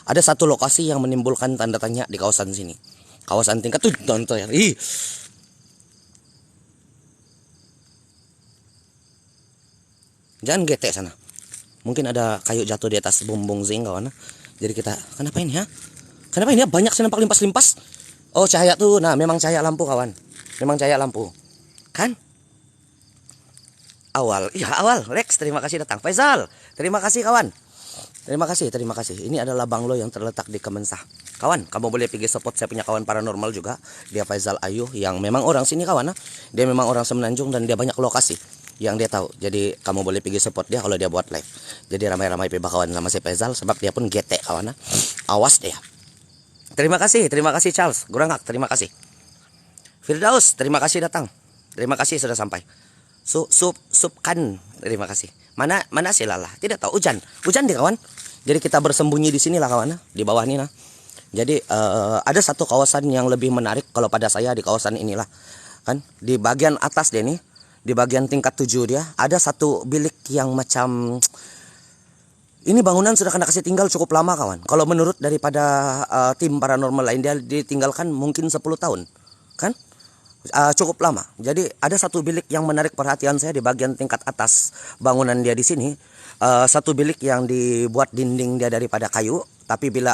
Ada satu lokasi yang menimbulkan tanda tanya di kawasan sini. Kawasan tingkat tuh tonton ya. Ih. Jangan getek sana. Mungkin ada kayu jatuh di atas bumbung zinc kawan. Jadi kita, kenapa ini ya? Kenapa ini ya? Banyak sih nampak limpas-limpas. Oh cahaya tuh, nah memang cahaya lampu kawan. Memang cahaya lampu. Kan? Awal, iya awal. Rex, terima kasih datang. Faisal, terima kasih kawan. Terima kasih, terima kasih. Ini adalah banglo yang terletak di Kemensah. Kawan, kamu boleh pergi support. Saya punya kawan paranormal juga. Dia Faisal Ayuh yang memang orang sini kawan. Dia memang orang Semenanjung dan dia banyak lokasi yang dia tahu. Jadi kamu boleh pergi support dia kalau dia buat live. Jadi ramai-ramai pergi kawan sama si Faisal sebab dia pun getek kawan. Awas dia. Terima kasih Charles. Gurangak, terima kasih. Firdaus, terima kasih datang. Terima kasih sudah sampai. Subkan, terima kasih. Mana sih Lala? Tidak tahu, hujan di kawan. Jadi kita bersembunyi di sini lah kawan, di bawah ini nah. Jadi ada satu kawasan yang lebih menarik kalau pada saya di kawasan inilah. Kan di bagian atas dia nih, di bagian tingkat 7 dia ada satu bilik yang macam ini bangunan sudah kena kasih tinggal cukup lama kawan. Kalau menurut daripada tim paranormal lain dia ditinggalkan mungkin 10 tahun. Kan? Cukup lama. Jadi ada satu bilik yang menarik perhatian saya di bagian tingkat atas bangunan dia di sini. Satu bilik yang dibuat dinding dia daripada kayu, tapi bila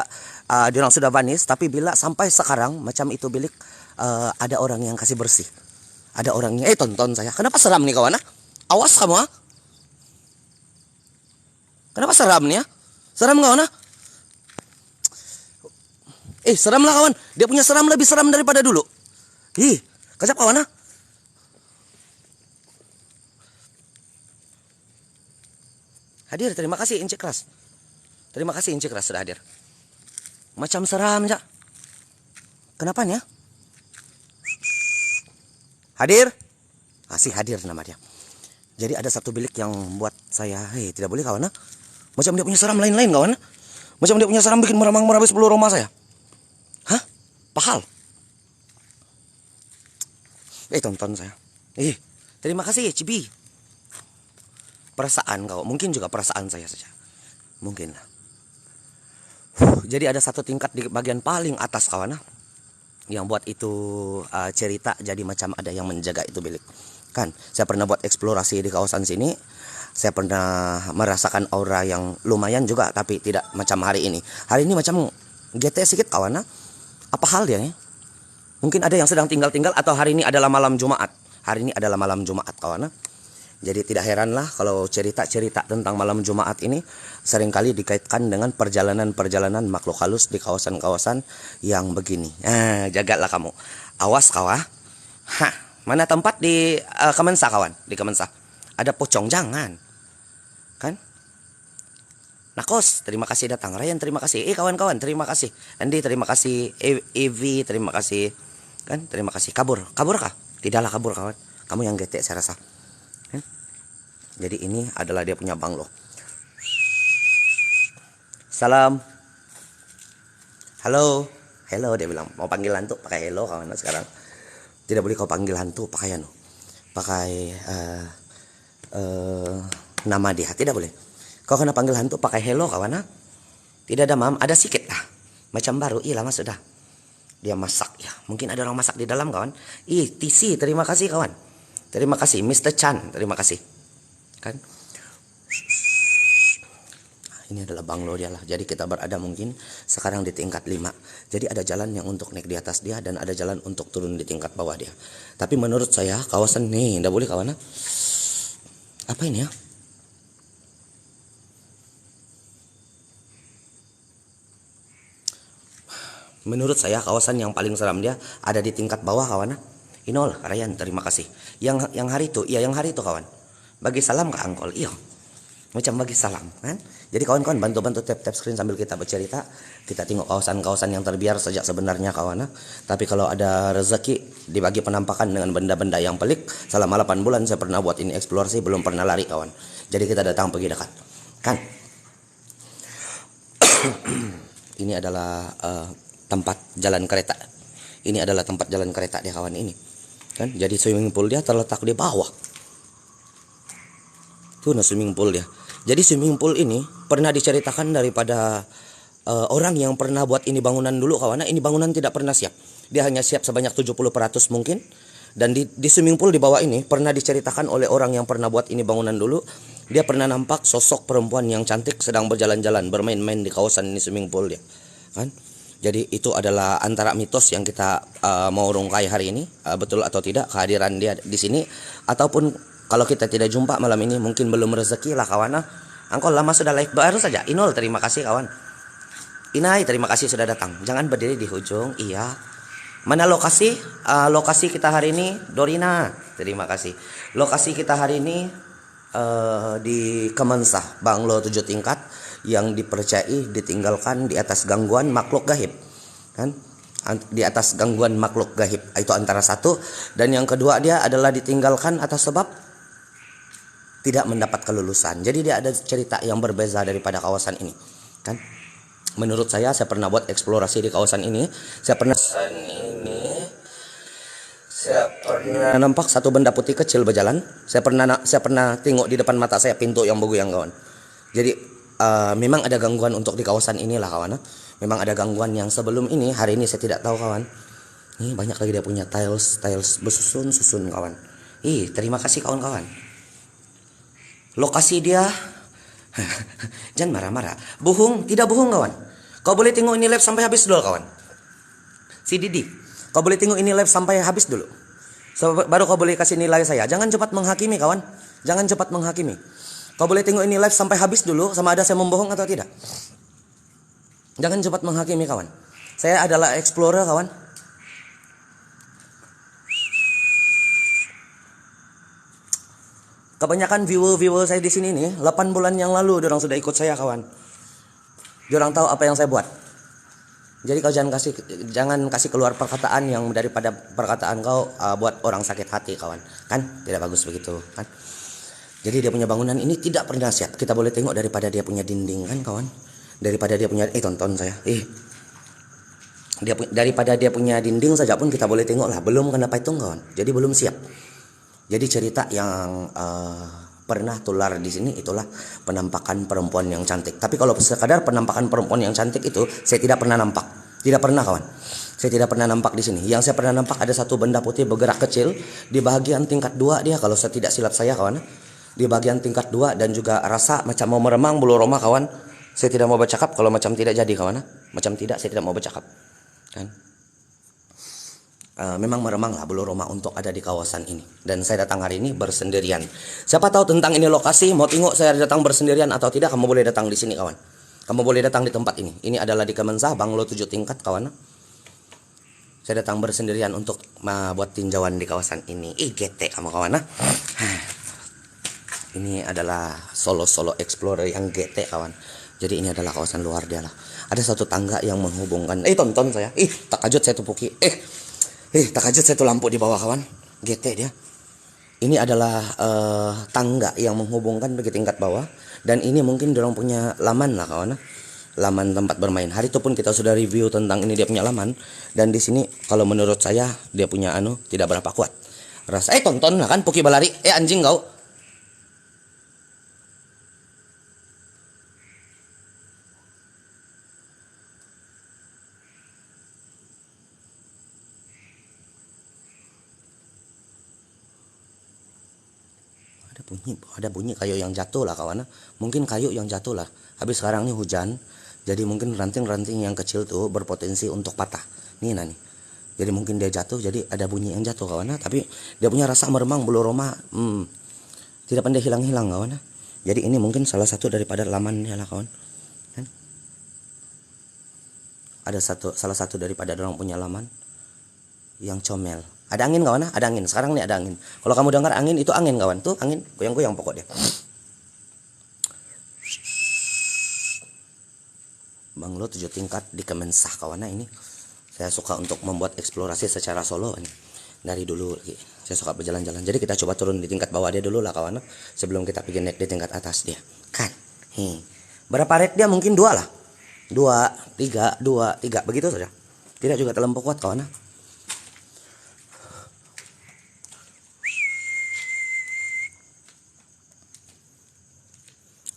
dia orang sudah vanis, tapi bila sampai sekarang macam itu bilik ada orang yang kasih bersih. Ada orangnya. Tonton saya. Kenapa seram nih kawan? Awas kamu ah. Kenapa seram nih ya? Seram kawan ah? Seram lah kawan. Dia punya seram lebih seram daripada dulu. Kacap kawan ah. Hadir, terima kasih Inci Keras. Terima kasih Inci Keras sudah hadir. Macam seram ya. Kenapa nih ya? Hadir. Masih hadir nama dia. Jadi ada satu bilik yang buat saya, tidak boleh kawan ah. Macam dia punya seram lain-lain kawan ah. Macam dia punya seram bikin meramang-meramai 10 rumah saya. Hah? Pahal. Tonton saya. Terima kasih Cibi. Perasaan kau, mungkin juga perasaan saya saja. Mungkin. Jadi ada satu tingkat di bagian paling atas kawan yang buat itu cerita jadi macam ada yang menjaga itu bilik. Kan, saya pernah buat eksplorasi di kawasan sini. Saya pernah merasakan aura yang lumayan juga, tapi tidak macam hari ini. Hari ini macam GT sedikit kawan. Apa hal dia nih? Mungkin ada yang sedang tinggal-tinggal atau hari ini adalah malam Jumat. Hari ini adalah malam Jumat kawan. Jadi tidak heranlah kalau cerita-cerita tentang malam Jumat ini seringkali dikaitkan dengan perjalanan-perjalanan makhluk halus di kawasan-kawasan yang begini. Jagalah kamu. Awas kawan. Mana tempat di Kemensah kawan? Di Kemensah. Ada pocong, jangan. Kan? Nakos, terima kasih datang. Ryan, terima kasih. Kawan-kawan, terima kasih. Andi, terima kasih. Evi, terima kasih. Kan, terima kasih. Kabur kah? Tidaklah kabur kawan. Kamu yang getek saya rasa. Jadi ini adalah dia punya banglo. Salam. Halo. Hello dia bilang. Mau panggil hantu pakai hello kawan sekarang. Tidak boleh kau panggil hantu pakai nama dia. Tidak boleh. Kau kena panggil hantu pakai hello kawan. Tidak ada mam, ada sikit lah. Macam baru. Lama sudah. Dia masak ya. Mungkin ada orang masak di dalam kawan. TC, terima kasih kawan. Terima kasih Mr. Chan, terima kasih. Kan? Ini adalah banglo dia lah. Jadi kita berada mungkin sekarang di tingkat 5. Jadi ada jalan yang untuk naik di atas dia dan ada jalan untuk turun di tingkat bawah dia. Tapi menurut saya kawasan nih, tidak boleh kawan. Apa ini ya? Menurut saya kawasan yang paling seram dia ada di tingkat bawah kawan. Inol, Ryan, terima kasih. Yang hari itu, yang hari itu kawan. Bagi salam ke Angkol, macam bagi salam kan. Jadi kawan-kawan bantu-bantu tap screen sambil kita bercerita. Kita tengok kawasan-kawasan yang terbiar sejak sebenarnya kawan. Tapi kalau ada rezeki dibagi penampakan dengan benda-benda yang pelik. Selama 8 bulan saya pernah buat ini eksplorasi, belum pernah lari kawan. Jadi kita datang pergi dekat. Kan? Ini adalah tempat jalan kereta. Ini adalah tempat jalan kereta dia kawan ini. Kan? Jadi swimming pool dia terletak di bawah. Tuh swimming pool dia. Jadi swimming pool ini pernah diceritakan daripada orang yang pernah buat ini bangunan dulu kawan. Ini bangunan tidak pernah siap. Dia hanya siap sebanyak 70% mungkin. Dan di swimming pool di bawah ini pernah diceritakan oleh orang yang pernah buat ini bangunan dulu. Dia pernah nampak sosok perempuan yang cantik sedang berjalan-jalan, bermain-main di kawasan ini swimming pool dia. Kan? Jadi itu adalah antara mitos yang kita mau rungkai hari ini, betul atau tidak kehadiran dia di sini, ataupun kalau kita tidak jumpa malam ini mungkin belum rezeki lah kawan. Angkol lama sudah like baru saja. Inul terima kasih kawan. Inai terima kasih sudah datang. Jangan berdiri di ujung. Iya. Mana lokasi? Lokasi kita hari ini Dorina. Terima kasih. Lokasi kita hari ini di Kemensah, Banglo 7 tingkat yang dipercayai ditinggalkan di atas gangguan makhluk gaib. Kan? Di atas gangguan makhluk gaib. Itu antara satu, dan yang kedua dia adalah ditinggalkan atas sebab tidak mendapat kelulusan. Jadi dia ada cerita yang berbeza daripada kawasan ini. Kan? Menurut saya pernah buat eksplorasi di kawasan ini. Saya pernah nampak satu benda putih kecil berjalan. Saya pernah tengok di depan mata saya pintu yang bergoyang kawan. Jadi memang ada gangguan untuk di kawasan inilah kawan. Memang ada gangguan yang sebelum ini, hari ini saya tidak tahu kawan. Ini banyak lagi dia punya tiles bersusun kawan. Terima kasih kawan-kawan. Lokasi dia jangan marah-marah. Bohong, tidak bohong kawan. Kau boleh tengok ini live sampai habis dulu kawan. Si Didi, kau boleh tengok ini live sampai habis dulu. Baru kau boleh kasih nilai saya. Jangan cepat menghakimi kawan. Jangan cepat menghakimi. Kau boleh tengok ini live sampai habis dulu, sama ada saya membohong atau tidak. Jangan cepat menghakimi kawan. Saya adalah explorer kawan. Kebanyakan viewer saya di sini nih, 8 bulan yang lalu orang sudah ikut saya kawan. Orang tahu apa yang saya buat. Jadi kau jangan kasih keluar perkataan yang daripada perkataan kau buat orang sakit hati kawan. Kan? Tidak bagus begitu kan. Jadi dia punya bangunan ini tidak pernah siap. Kita boleh tengok daripada dia punya dinding kan kawan. Daripada dia punya tonton saya. Daripada dia punya dinding saja pun kita boleh tengok lah. Belum kena paitung kawan. Jadi belum siap. Jadi cerita yang pernah tular di sini itulah penampakan perempuan yang cantik. Tapi kalau sekadar penampakan perempuan yang cantik itu saya tidak pernah nampak. Tidak pernah kawan. Saya tidak pernah nampak di sini. Yang saya pernah nampak ada satu benda putih bergerak kecil di bagian tingkat 2 dia, kalau saya tidak silap saya kawan. Di bagian tingkat 2 dan juga rasa macam mau meremang bulu roma kawan. Saya tidak mau bercakap kalau macam tidak jadi kawan. Macam tidak saya tidak mau bercakap. Kan? Memang meremang lah bulu roma untuk ada di kawasan ini. Dan saya datang hari ini bersendirian. Siapa tahu tentang ini lokasi, mau tengok saya datang bersendirian atau tidak, kamu boleh datang di sini kawan. Kamu boleh datang di tempat ini. Ini adalah di Kemensah, Banglo 7 tingkat kawan. Saya datang bersendirian untuk buat tinjauan di kawasan ini. GT kamu kawan. Ini adalah solo explorer yang GT kawan. Jadi ini adalah kawasan luar dia lah. Ada satu tangga yang menghubungkan. Tonton saya. Tak kajut saya tupuki. Tak kajut saya tuh lampu di bawah kawan. GT dia. Ini adalah tangga yang menghubungkan bagi tingkat bawah. Dan ini mungkin dorong punya laman lah kawan. Laman tempat bermain. Hari itu pun kita sudah review tentang ini dia punya laman. Dan di sini kalau menurut saya dia punya tidak berapa kuat. Rasa tonton lah kan Puki Balari. Anjing kau. Ada bunyi kayu yang jatuh lah kawan. Mungkin kayu yang jatuh lah. Habis sekarang ini hujan. Jadi mungkin ranting-ranting yang kecil tuh berpotensi untuk patah. Nih. Jadi mungkin dia jatuh. Jadi ada bunyi yang jatuh kawan. Tapi dia punya rasa meremang bulu roma. Tidak pandai hilang-hilang kawan. Jadi ini mungkin salah satu daripada lamannya lah kawan. Kan? Ada salah satu daripada orang punya laman yang comel. Ada angin kawan, ada angin. Sekarang nih ada angin. Kalau kamu dengar angin, itu angin kawan. Tuh angin, goyang-goyang pokok dia. Banglo 7 tingkat di Kemensah kawan. Ini saya suka untuk membuat eksplorasi secara solo ini. Dari dulu saya suka berjalan-jalan. Jadi kita coba turun di tingkat bawah dia dulu lah kawan. Sebelum kita pergi naik di tingkat atas dia. Kan. Berapa rate dia? Mungkin 2 lah. 2, 3, 2, 3. Begitu saja. Tidak juga terlampau kuat kawan.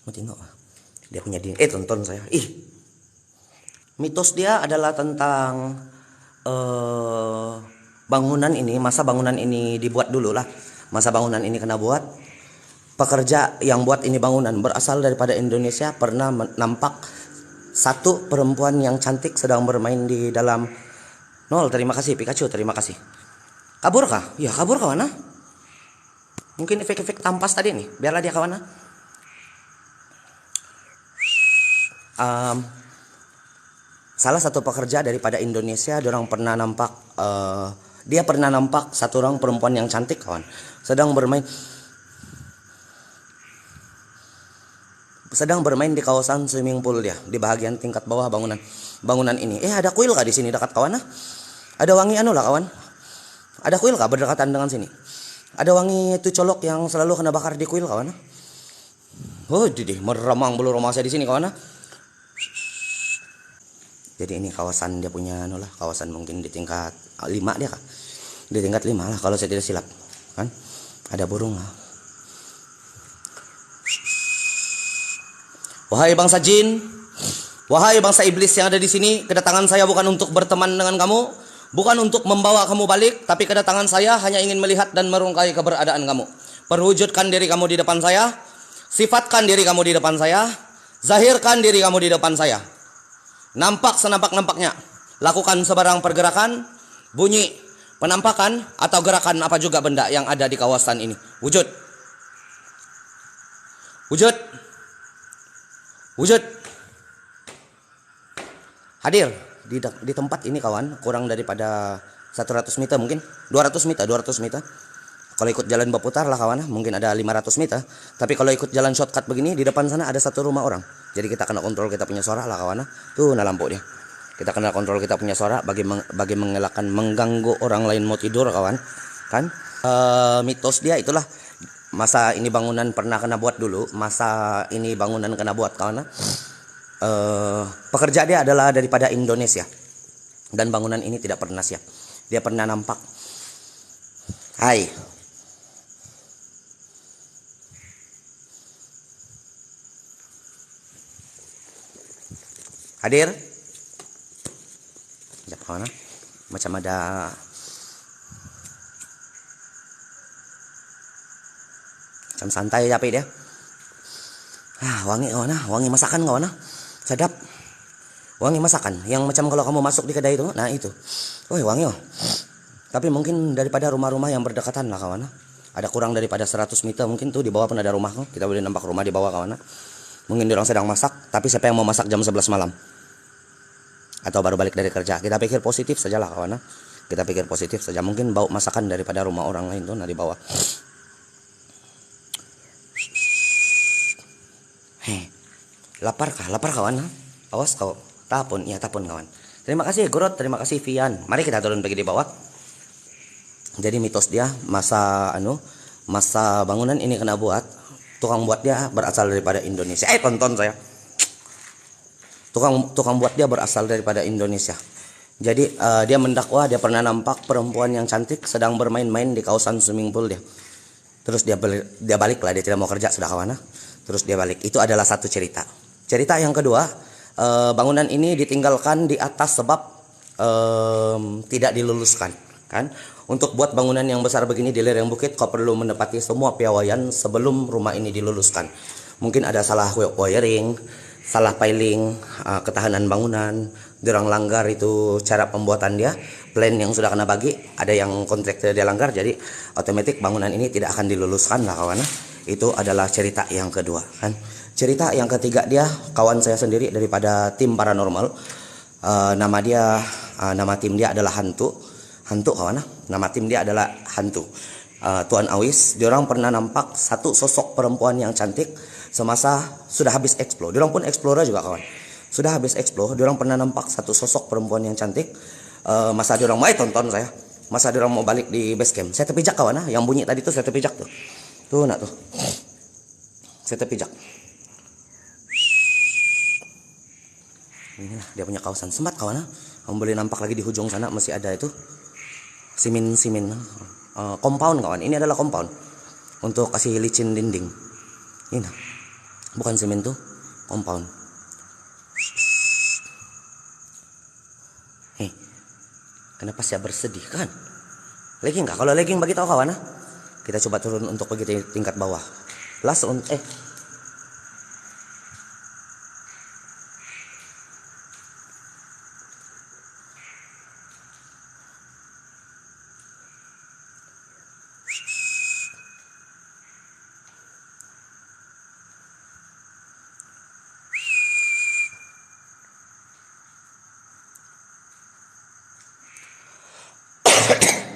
Mau tengok dia punya tonton saya. Mitos dia adalah tentang bangunan ini, masa bangunan ini dibuat dulu lah. Masa bangunan ini kena buat. Pekerja yang buat ini bangunan berasal daripada Indonesia, pernah nampak satu perempuan yang cantik sedang bermain di dalam. Nol, terima kasih Pikachu, terima kasih. Kabur kah? Ya kabur kawan. Mungkin efek-efek tampas tadi nih, biarlah dia kawan. Salah satu pekerja daripada Indonesia, dia pernah nampak satu orang perempuan yang cantik kawan, sedang bermain di kawasan swimming pool dia, di bagian tingkat bawah bangunan ini. Ada kuil kah di sini dekat kawan? Ada wangi anu lah kawan. Ada kuil kah berdekatan dengan sini? Ada wangi itu colok yang selalu kena bakar di kuil kawan. Oh, didih meremang bulu roma saya di sini kawan. Jadi ini kawasan dia punya anu lah, kawasan mungkin di tingkat 5 dia kah? Di tingkat 5 lah kalau saya tidak silap. Kan? Ada burung lah. Wahai bangsa jin, wahai bangsa iblis yang ada di sini, kedatangan saya bukan untuk berteman dengan kamu, bukan untuk membawa kamu balik, tapi kedatangan saya hanya ingin melihat dan merungkai keberadaan kamu. Perwujudkan diri kamu di depan saya, sifatkan diri kamu di depan saya, zahirkan diri kamu di depan saya. Nampak senampak-nampaknya, lakukan sebarang pergerakan, bunyi, penampakan, atau gerakan apa juga benda yang ada di kawasan ini. Wujud. Wujud. Wujud. Hadir di tempat ini kawan, kurang daripada 100 meter mungkin, 200 meter. Kalau ikut jalan berputar lah kawan, mungkin ada 500 meter. Tapi kalau ikut jalan shortcut begini, di depan sana ada satu rumah orang. Jadi kita kena kontrol kita punya suara lah kawan. Tuh nah lampu dia. Kita kena kontrol kita punya suara bagi mengelakkan mengganggu orang lain mau tidur kawan. Kan? Mitos dia itulah. Masa ini bangunan pernah kena buat dulu, masa ini bangunan kena buat kawan. Pekerja dia adalah daripada Indonesia. Dan bangunan ini tidak pernah siap. Dia pernah nampak. Hai. Hadir. Sekejap kawan. Macam ada macam santai tapi dia. Wangi kawan, wangi masakan kawan. Sedap. Wangi masakan yang macam kalau kamu masuk di kedai itu. Nah itu. Wangi oh. Tapi mungkin daripada rumah-rumah yang berdekatan lah kawan. Ada kurang daripada 100 meter mungkin tuh di bawah pun ada rumah. Kita boleh nampak rumah di bawah kawan. Mungkin orang sedang masak, tapi siapa yang mau masak jam 11 malam? Atau baru balik dari kerja. Kita pikir positif sajalah kawan. Kita pikir positif saja. Mungkin bau masakan daripada rumah orang lain tuh nah di bawah. Lapar kawan? Awas kau. Tapun kawan. Terima kasih Gurot, terima kasih Vian. Mari kita turun pergi di bawah. Jadi mitos dia masa bangunan ini kena buat. Tukang buat dia berasal daripada Indonesia. Tonton saya. Tukang buat dia berasal daripada Indonesia. Jadi dia mendakwa dia pernah nampak perempuan yang cantik sedang bermain-main di kawasan swimming pool dia. Terus dia balik lah, dia tidak mau kerja sudah kawan. Terus dia balik. Itu adalah satu cerita. Cerita yang kedua, bangunan ini ditinggalkan di atas sebab tidak diluluskan, kan? Untuk buat bangunan yang besar begini di lereng bukit, kau perlu menepati semua piawaian sebelum rumah ini diluluskan. Mungkin ada salah wiring, salah piling, ketahanan bangunan, dirang langgar itu cara pembuatan dia, plan yang sudah kena bagi, ada yang kontraktor dia langgar, jadi otomatis bangunan ini tidak akan diluluskan lah kawan. Itu adalah cerita yang kedua, kan? Cerita yang ketiga dia kawan saya sendiri daripada tim paranormal. Nama tim dia adalah hantu kawan. Nama tim dia adalah hantu. Tuan Awis, diorang pernah nampak satu sosok perempuan yang cantik semasa sudah habis explore. Diorang pun explorer juga kawan. Sudah habis explore, diorang pernah nampak satu sosok perempuan yang cantik. Masa diorang mau tonton saya. Masa diorang mau balik di base camp. Saya terpijak kawan. Yang bunyi tadi tuh saya terpijak tuh. Tuh nak tuh. Saya terpijak. Inilah dia punya kawasan semat kawan. Kamu boleh nampak lagi di ujung sana masih ada itu simin compound kawan. Ini adalah compound untuk kasih licin dinding. Ini bukan simen tuh, compound. Kenapa saya bersedih kan? Lagging nggak? Kalau lagging bagi tahu kawan. Kita coba turun untuk pergi tingkat bawah. Plus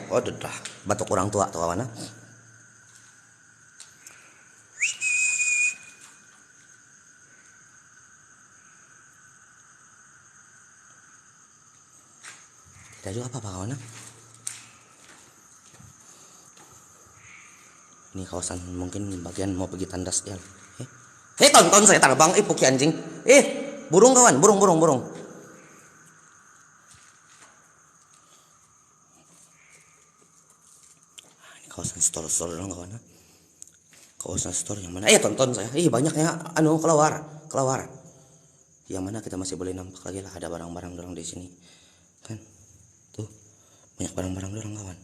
oh dah batuk orang tua tuh kawan. Tidak juga apa-apa kawan. Ini kawasan mungkin bagian mau pergi tandas dia. Tonton saya terbang, puki anjing. Burung kawan, burung. Ini kawasan store dong kawan. Kawasan store yang mana? Tonton saya. Banyaknya keluar. Yang mana kita masih boleh nampak lagi lah ada barang-barang dorang di sini. Kan? Tuh. Banyak barang-barang dorang kawan.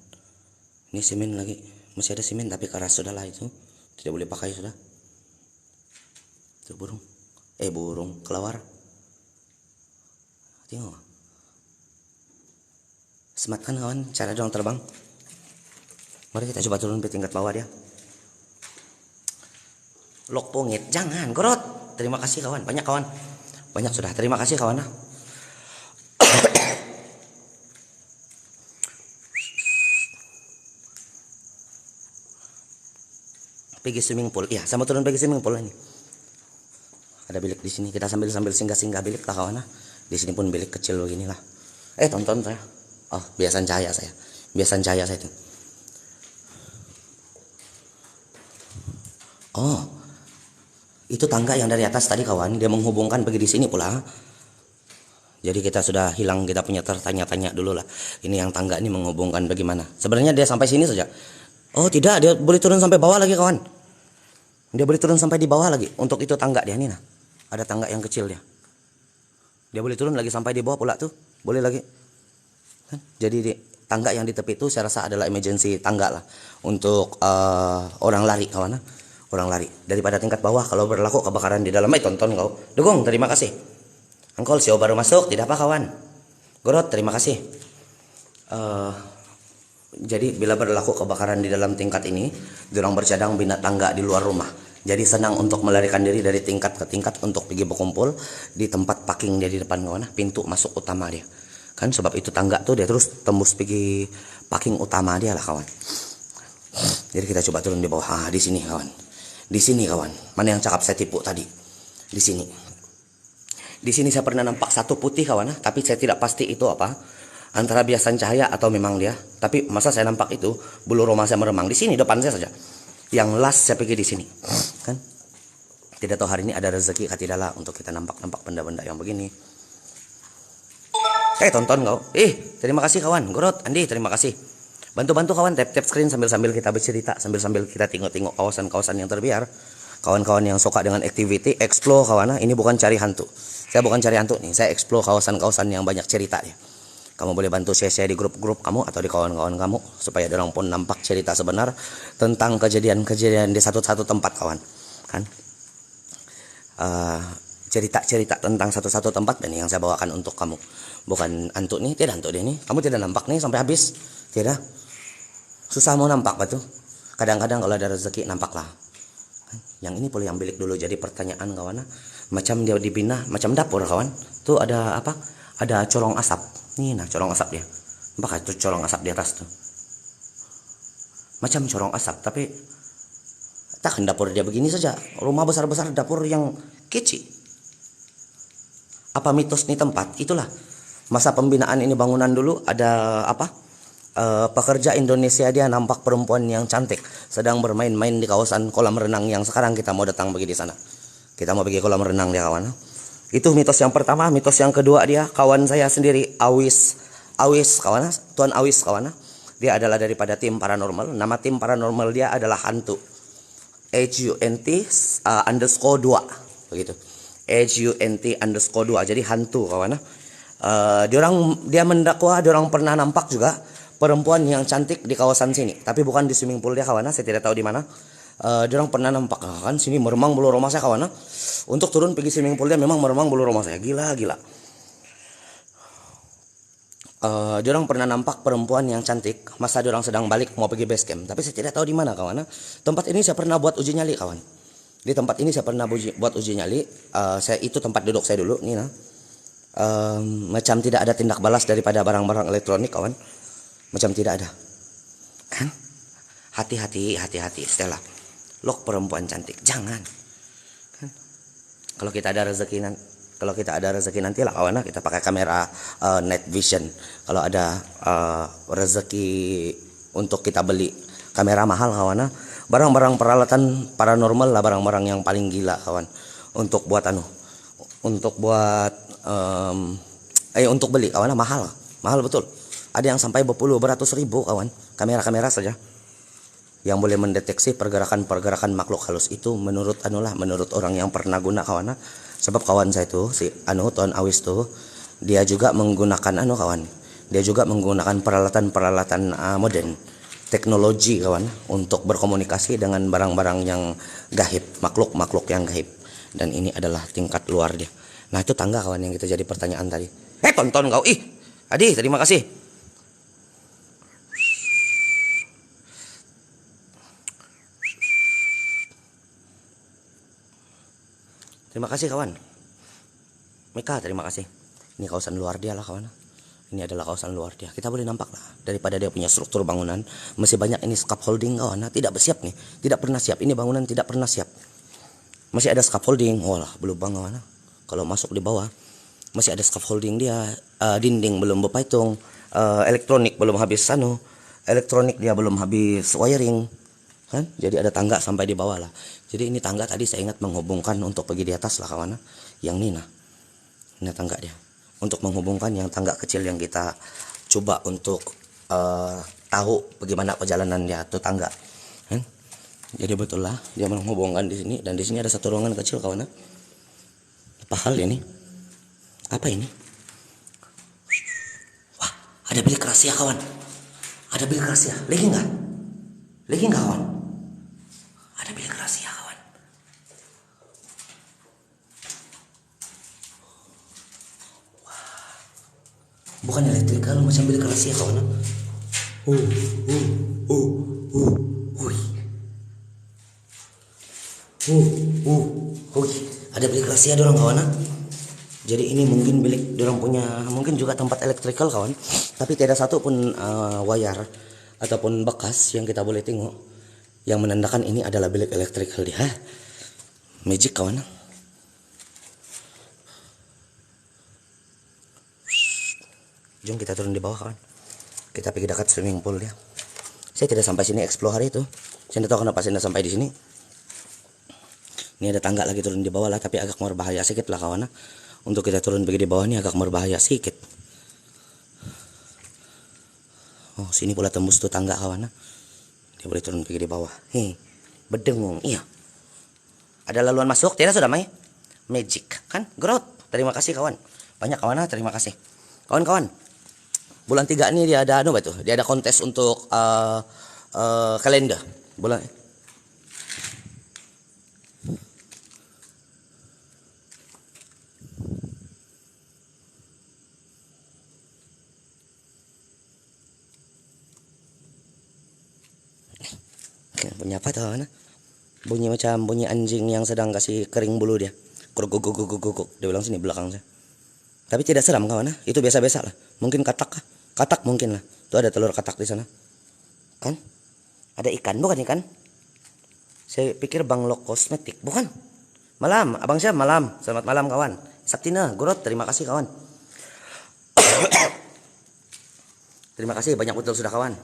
Ini semen lagi. Masih ada semen tapi keras sudah lah itu. Tidak boleh pakai sudah. Tuh burung. Burung keluar. Tengok. Smart kan kawan cara dorang terbang. Mari kita coba turun ke tingkat bawah dia. Lok pongit, jangan gorot. Terima kasih kawan, banyak kawan. Banyak sudah, terima kasih kawan. Pergi swimming pool. Iya, sama turun pergi swimming pool ini. Ada bilik di sini, kita sambil singgah-singgah bilik lah kawan. Di sini pun bilik kecil beginilah. Tonton saya. Oh, biasan cahaya saya itu. Oh, itu tangga yang dari atas tadi kawan, dia menghubungkan pergi di sini pula. Jadi kita sudah hilang, kita punya tertanya-tanya dulu lah. Ini yang tangga ini menghubungkan bagaimana? Sebenarnya dia sampai sini saja. Oh tidak, dia boleh turun sampai bawah lagi kawan. Dia boleh turun sampai di bawah lagi. Untuk itu tangga dia nih nah. Ada tangga yang kecil dia. Dia boleh turun lagi sampai di bawah pula tuh, boleh lagi. Kan? Jadi tangga yang di tepi itu saya rasa adalah emergency tangga lah untuk orang lari kawan. Orang lari daripada tingkat bawah kalau berlaku kebakaran di dalam. Tonton kau Dugong, terima kasih. Angkol Sio baru masuk, tidak apa kawan. Gorot, terima kasih. Jadi bila berlaku kebakaran di dalam tingkat ini, dorang bercadang bina tangga di luar rumah. Jadi senang untuk melarikan diri dari tingkat ke tingkat untuk pergi berkumpul di tempat parking dia di depan kawan, pintu masuk utama dia. Kan sebab itu tangga tuh dia terus tembus pergi parking utama dia lah kawan. Jadi kita coba turun di bawah. Di sini kawan. Di sini kawan, mana yang cakap saya tipu tadi? Di sini. Di sini saya pernah nampak satu putih kawan, tapi saya tidak pasti itu apa. Antara biasan cahaya atau memang dia. Tapi masa saya nampak itu bulu roma saya meremang di sini depan saya saja. Yang last saya pergi di sini. Kan? Tidak tahu hari ini ada rezeki kah tidak lah untuk kita nampak benda-benda yang begini. Tonton kau. Terima kasih kawan. Gorot, Andi, terima kasih. Bantu-bantu kawan tap screen sambil kita bercerita, sambil kita tengok kawasan-kawasan yang terbiar. Kawan-kawan yang suka dengan activity, explore kawan. Ini bukan cari hantu. Saya bukan cari hantu nih, saya explore kawasan-kawasan yang banyak cerita ya. Kamu boleh bantu share di grup-grup kamu atau di kawan-kawan kamu supaya orang pun nampak cerita sebenar tentang kejadian-kejadian di satu-satu tempat kawan. Kan? Cerita-cerita tentang satu-satu tempat dan yang saya bawakan untuk kamu. Bukan hantu nih, tidak hantu dia nih. Kamu tidak nampak nih sampai habis. Tidak. Susah mau nampak batu. Kadang-kadang kalau ada rezeki nampaklah. Yang ini boleh yang bilik dulu jadi pertanyaan kawan. Macam dia dibina macam dapur kawan. Tuh ada apa? Ada corong asap. Nih nah corong asap dia. Nampak itu corong asap di atas tuh. Macam corong asap tapi takkan dapur dia begini saja. Rumah besar-besar dapur yang kecil. Apa mitos nih tempat? Itulah. Masa pembinaan ini bangunan dulu ada apa? Pekerja Indonesia dia nampak perempuan yang cantik sedang bermain-main di kawasan kolam renang yang sekarang kita mau datang pergi di sana. Kita mau pergi kolam renang dia kawan. Itu mitos yang pertama. Mitos yang kedua dia kawan saya sendiri Awis kawan, Tuan Awis kawan. Dia adalah daripada tim paranormal. Nama tim paranormal dia adalah hantu. HUNT _2 begitu. HUNT _2 jadi hantu kawan. Dia mendakwa, diorang pernah nampak juga perempuan yang cantik di kawasan sini, tapi bukan di swimming pool dia kawan. Saya tidak tahu di mana. Diorang pernah nampak kan sini meremang bulu roma saya kawan. Untuk turun pergi swimming pool dia memang meremang bulu roma saya. Gila. Diorang pernah nampak perempuan yang cantik masa diorang sedang balik mau pergi base camp, tapi saya tidak tahu di mana kawan. Tempat ini saya pernah buat uji nyali kawan. Di tempat ini saya pernah buat uji nyali. Itu tempat duduk saya dulu nih nah. Macam tidak ada tindak balas daripada barang-barang elektronik kawan. Macam tidak ada. Kan? Hati-hati Stella. Lock perempuan cantik, jangan. Kan? Kalau kita ada rezeki nanti lah kawan, kita pakai kamera night vision. Kalau ada rezeki untuk kita beli kamera mahal kawan, barang-barang peralatan paranormal lah, barang-barang yang paling gila kawan. Untuk buat untuk beli kawan mahal betul. Ada yang sampai beratus ribu kawan, kamera kasaja yang boleh mendeteksi pergerakan makhluk halus itu menurut orang yang pernah guna kawan. Sebab kawan saya itu si Tuan Awis tuh dia juga menggunakan dia juga menggunakan peralatan modern, teknologi kawan, untuk berkomunikasi dengan barang-barang yang gaib, makhluk yang gaib. Dan ini adalah tingkat luar dia. Nah itu tangga kawan yang kita jadi pertanyaan tadi. Tonton kau Adi, terima kasih. Terima kasih kawan. Mika, terima kasih. Ini kawasan luar dia lah kawan. Ini adalah kawasan luar dia. Kita boleh nampak lah daripada dia punya struktur bangunan masih banyak ini scaffolding kawan. Tidak bersiap nih, tidak pernah siap. Ini bangunan tidak pernah siap. Masih ada scaffolding. Walah, belum kawan. Kalau masuk di bawah masih ada scaffolding dia. Dinding belum berpaitung. Elektronik belum habis elektronik dia belum habis wiring. Kan? Jadi ada tangga sampai di bawah lah. Jadi ini tangga tadi saya ingat menghubungkan untuk pergi di atas lah kawan. Yang ini nah. Ini tangga dia. Untuk menghubungkan yang tangga kecil yang kita coba untuk tahu bagaimana perjalanan dia tuh tangga. Kan? Jadi betul lah dia menghubungkan di sini, dan di sini ada satu ruangan kecil kawan. Apa hal ini? Apa ini? Wah, ada bilik rahasia kawan. Ada bilik rahasia. Lagi enggak kawan? Ada bilik rahasia kawan. Wah. Bukan elektrikal, macam bilik rahasia kawan. Ada bilik rahasia dorang kawan. Jadi ini mungkin bilik dorang punya, mungkin juga tempat elektrikal kawan. Tapi tidak satu pun wire ataupun bekas yang kita boleh tengok yang menandakan ini adalah bilik elektrikal dia. Magic kawan. Jom kita turun di bawah kawan. Kita pergi dekat swimming pool dia. Saya tidak sampai sini explore hari itu. Saya tidak tahu kenapa saya tidak sampai di sini. Ini ada tangga lagi turun di bawah lah, tapi agak berbahaya sedikit lah kawan. Untuk kita turun pergi di bawah ini agak berbahaya sedikit. Oh, sini pula tembus tuh tangga kawan. Dia boleh turun pergi di bawah. Berdengung. Iya. Ada laluan masuk? Tidak sudah Mai? Magic kan? Growth. Terima kasih kawan. Banyak kawan, terima kasih. Kawan-kawan. Bulan 3 ini dia ada dia ada kontes untuk kalender. Bulan punya apa tuh? Bunyi macam bunyi anjing yang sedang kasih kering bulu dia. Guguk. Dia bilang sini belakang saya. Tapi tidak seram kawan. Itu biasa-biasa lah. Mungkin katak. Katak mungkin lah. Tuh ada telur katak di sana. Kan? Ada ikan, bukan ikan? Saya pikir Banglok Kosmetik, bukan? Malam, Abang Syam, malam. Selamat malam kawan. Saktina, Gurot, terima kasih kawan. Terima kasih banyak betul sudah kawan.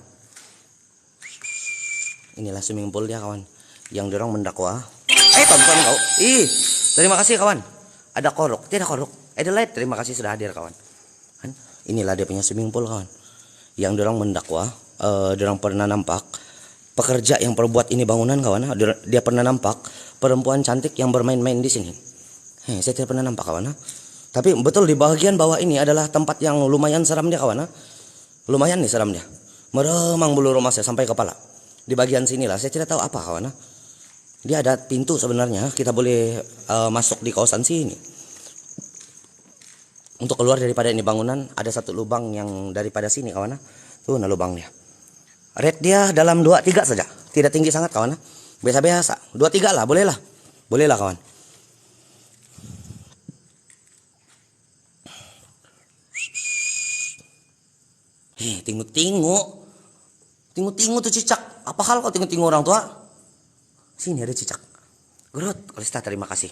Inilah swimming pool dia kawan. Yang dorong mendakwa. Tonton kau. Terima kasih kawan. Ada korok, tidak korok. Adelaide, terima kasih sudah hadir kawan. Kan? Inilah dia punya swimming pool kawan. Yang dorong mendakwa, dorong pernah nampak pekerja yang perbuat ini bangunan kawan. Dia pernah nampak perempuan cantik yang bermain-main di sini. Saya tidak pernah nampak kawan. Tapi betul di bagian bawah ini adalah tempat yang lumayan seram dia kawan. Lumayan nih seram dia. Meremang bulu rumah saya sampai kepala. Di bagian sinilah saya tidak tahu apa kawan. Dia ada pintu sebenarnya. Kita boleh masuk di kawasan sini. Untuk keluar daripada ini bangunan ada satu lubang yang daripada sini kawan. Tuh nah lubang dia. Rate dia dalam 2-3 saja. Tidak tinggi sangat kawan. Biasa-biasa. 2-3 lah, boleh lah. Boleh lah kawan. Tengok-tengok. Tengok-tengok tuh cicak. Apa hal kau tengok-tengok orang tua? Sini ada cicak. Gerut, Kalista terima kasih.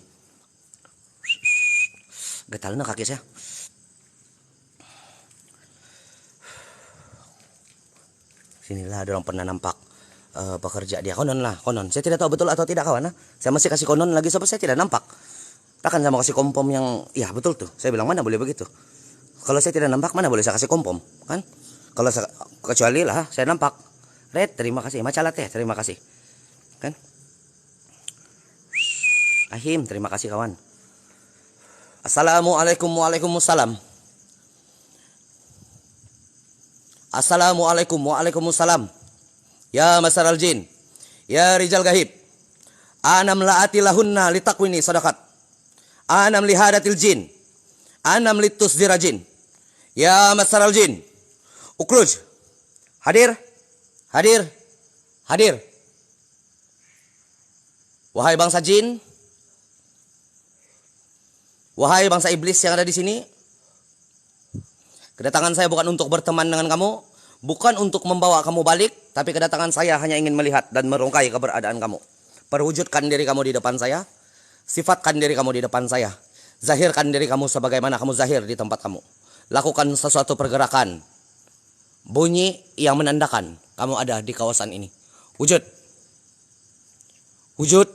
Getalnya kaki saya. Sinilah ada orang pernah nampak pekerja dia. Konon lah, konon. Saya tidak tahu betul atau tidak kawan. Saya masih kasih konon lagi sebab saya tidak nampak. Takkan saya mau kasih kompom yang, ya betul tuh. Saya bilang mana boleh begitu. Kalau saya tidak nampak mana boleh saya kasih kompom, kan? Kalau saya, kecuali lah saya nampak. Red, terima kasih. Macalah teh, terima kasih. Kan? Ahim, terima kasih kawan. Assalamualaikum, waalaikumsalam. Assalamualaikum, waalaikumsalam. Ya masaral jin, ya rijal gahib. Anam laati lahunna litakwini sadaqat. Anam lihadatil jin. Anam litus dirajin. Ya masaral jin. Ukruj. Hadir. Hadir. Hadir. Wahai bangsa jin. Wahai bangsa iblis yang ada di sini. Kedatangan saya bukan untuk berteman dengan kamu. Bukan untuk membawa kamu balik. Tapi kedatangan saya hanya ingin melihat dan merungkai keberadaan kamu. Perwujudkan diri kamu di depan saya. Sifatkan diri kamu di depan saya. Zahirkan diri kamu sebagaimana kamu zahir di tempat kamu. Lakukan sesuatu pergerakan. Bunyi yang menandakan kamu ada di kawasan ini. Wujud. Wujud.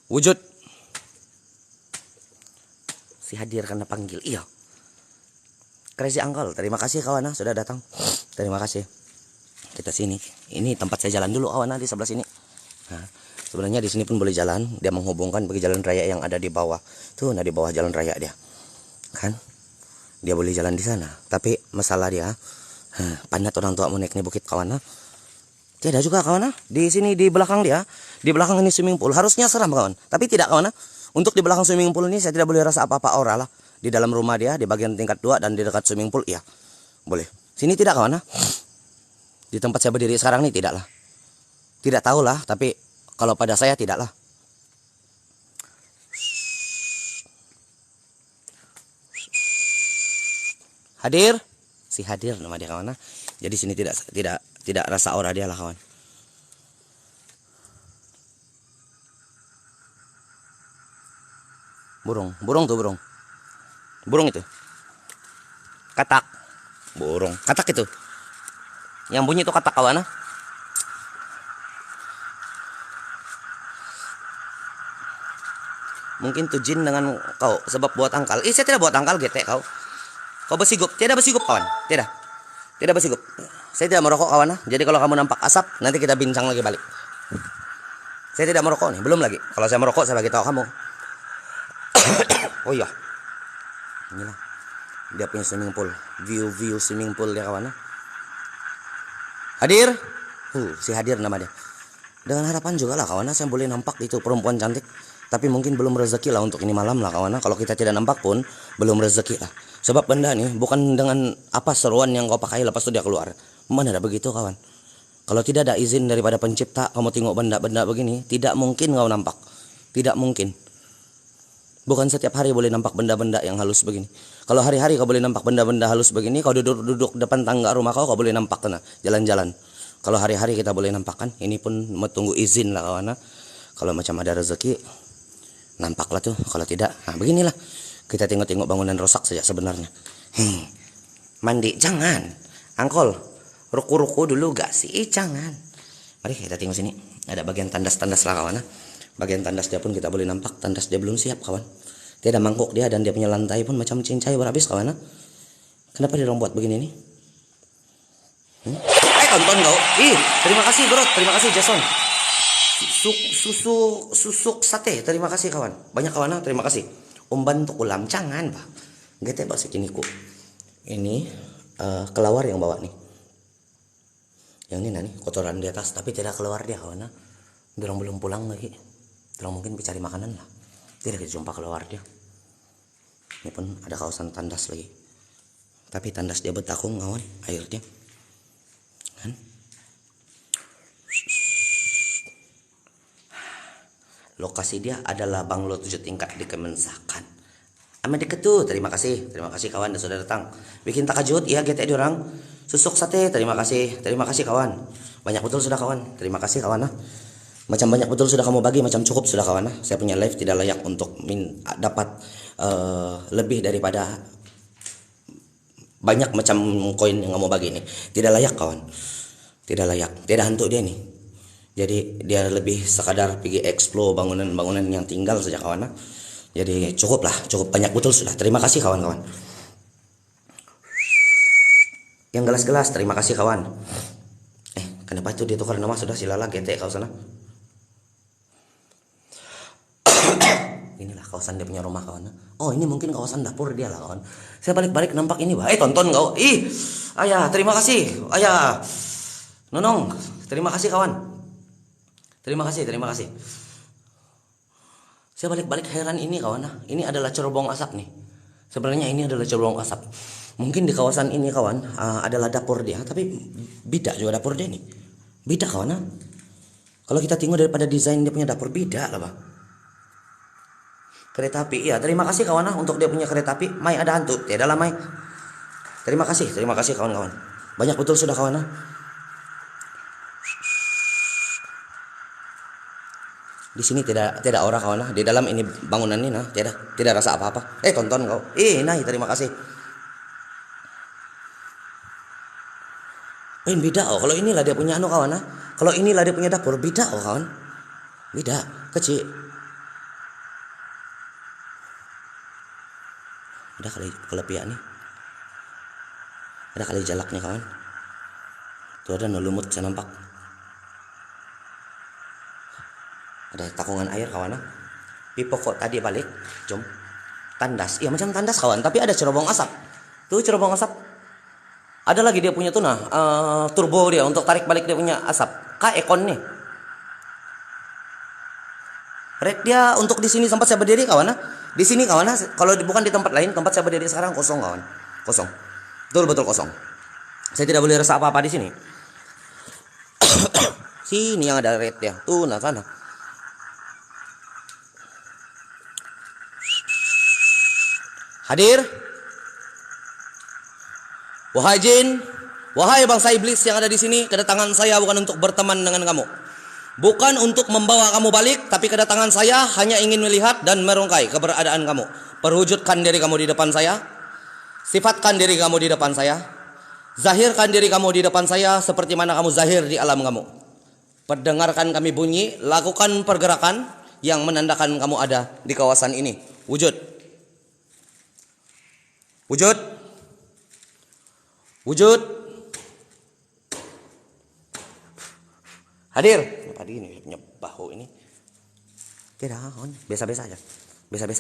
Wujud. Si hadir karena panggil. Iya. Crazy Uncle. Terima kasih kawan sudah datang. Terima kasih. Kita sini. Ini tempat saya jalan dulu kawan di sebelah sini. Nah, sebenarnya di sini pun boleh jalan. Dia menghubungkan bagi jalan raya yang ada di bawah. Tuh, nah di bawah jalan raya dia. Kan? Dia boleh jalan di sana. Tapi masalah dia, pandat orang tua mau naik nih bukit kawan. Tidak juga kawan. Di sini di belakang dia, di belakang ini swimming pool. Harusnya seram kawan. Tapi tidak kawan. Untuk di belakang swimming pool ini saya tidak boleh rasa apa-apa aura lah. Di dalam rumah dia, di bagian tingkat 2 dan di dekat swimming pool, iya. Boleh. Sini tidak kawan. Di tempat saya berdiri sekarang ini tidak lah. Tidak tahu lah, tapi kalau pada saya tidak lah. Hadir, si hadir nama dia kawan. Jadi sini tidak rasa aura dia lah kawan. Burung tuh burung. Burung itu. Katak. Burung. Katak itu. Yang bunyi itu katak kawan. Mungkin tuh jin dengan kau sebab buat angkal. Saya tidak buat angkal gete kau. Kau bersigup, tidak bersigup kawan, tidak bersigup. Saya tidak merokok kawan. Jadi kalau kamu nampak asap, nanti kita bincang lagi balik. Saya tidak merokok nih, belum lagi. Kalau saya merokok, saya bagi tahu kamu. Oh iya, inilah dia punya swimming pool, view swimming pool dia kawan. Hadir, si hadir nama dia. Dengan harapan juga lah kawan, saya boleh nampak itu perempuan cantik. Tapi mungkin belum rezeki lah untuk ini malam lah kawan. Kalau kita tidak nampak pun belum rezeki lah. Sebab benda nih bukan dengan apa seruan yang kau pakai lepas itu dia keluar. Mana ada begitu kawan. Kalau tidak ada izin daripada pencipta kamu tengok benda-benda begini, tidak mungkin kau nampak. Tidak mungkin. Bukan setiap hari boleh nampak benda-benda yang halus begini. Kalau hari-hari kau boleh nampak benda-benda halus begini, kau duduk depan tangga rumah kau boleh nampak kena jalan-jalan. Kalau hari-hari kita boleh nampakkan, ini pun tunggu izin lah kawan. Kalau macam ada rezeki nampaklah tuh, kalau tidak, nah beginilah. Kita tengok-tengok bangunan rosak saja sebenarnya. Mandi, jangan. Angkol, ruku-ruku dulu gak sih? Jangan. Mari kita tengok sini. Ada bagian tandas-tandas lah kawan. Bagian tandas dia pun kita boleh nampak. Tandas dia belum siap kawan. Dia ada mangkuk dia dan dia punya lantai pun macam cincai berhabis kawan. Kenapa dia orang buat begini nih? Tonton kau. Terima kasih bro, terima kasih Jason. Susuk sate, terima kasih kawan. Banyak kawan, terima kasih. Umban untuk ulam jangan pak. Gete pak segini ku. Ini kelawar yang bawa nih. Yang ini nih kotoran di atas tapi tidak keluar dia kawan. Dorang belum pulang lagi. Dorang mungkin mencari makanan lah. Tidak jumpa keluar dia. Ini pun ada kawasan tandas lagi. Tapi tandas dia betakung kawan airnya. Kan? Lokasi dia adalah banglo 7 tingkat di Kemensakan. Amat deket tuh. Terima kasih kawan sudah datang. Bikin takajud, iya gete diorang. Susuk sate, terima kasih kawan. Banyak betul sudah kawan. Terima kasih kawan. Macam banyak betul sudah kamu bagi, macam cukup sudah kawan. Saya punya live tidak layak untuk dapat lebih daripada banyak macam koin yang kamu bagi ini. Tidak layak kawan. Tidak layak. Tidak hantu dia nih. Jadi dia lebih sekadar pergi explore bangunan-bangunan yang tinggal saja kawan. Jadi cukup banyak betul sudah. Terima kasih kawan-kawan. Yang gelas-gelas terima kasih kawan. Kenapa itu dia tukar nama sudah silala gete kau sana. Inilah kawasan dia punya rumah kawan. Oh ini mungkin kawasan dapur dia lah kawan. Saya balik-balik nampak ini bah. Tonton kau. Ayah terima kasih. Ayah Nonong terima kasih kawan. Terima kasih. Saya balik-balik heran ini kawan. Ini adalah cerobong asap nih. Sebenarnya ini adalah cerobong asap. Mungkin di kawasan ini kawan adalah dapur dia. Tapi beda juga dapur dia nih. Beda kawan. Kalau kita tengok daripada desain dia punya dapur beda lah bang. Kereta api. Ya terima kasih kawan untuk dia punya kereta api. Mai ada hantu. Tidak lah Mai. Terima kasih kawan-kawan. Banyak betul sudah kawan. Di sini tidak orang kawan. Di dalam ini bangunan ini tidak rasa apa-apa. Tonton kau. Nah terima kasih. Beda kalau inilah dia punya kawan. Kalau inilah dia punya dapur beda kawan. Beda kecil. Ada kali kelepian nih. Ada kali jalaknya kawan. Tuh ada lumut saya nampak. Ada takungan air kawan. Pipo kok tadi balik. Jom. Tandas. Iya macam tandas kawan. Tapi ada cerobong asap. Tuh cerobong asap. Ada lagi dia punya tuh turbo dia untuk tarik balik dia punya asap. Ekon nih. Red dia untuk di sini tempat saya berdiri kawan. Di sini kawan. Kalau bukan di tempat lain tempat saya berdiri sekarang kosong kawan. Kosong. Betul kosong. Saya tidak boleh rasa apa-apa di sini. Sini yang ada red ya. Tuh sana. Hadir. Wahai jin, wahai bangsa iblis yang ada di sini, kedatangan saya bukan untuk berteman dengan kamu. Bukan untuk membawa kamu balik, tapi kedatangan saya hanya ingin melihat dan merungkai keberadaan kamu. Perwujudkan diri kamu di depan saya. Sifatkan diri kamu di depan saya. Zahirkan diri kamu di depan saya seperti mana kamu zahir di alam kamu. Perdengarkan kami bunyi, lakukan pergerakan yang menandakan kamu ada di kawasan ini. Wujud. Hadir. Padi ini punya bahu ini. Tidak, biasa-biasa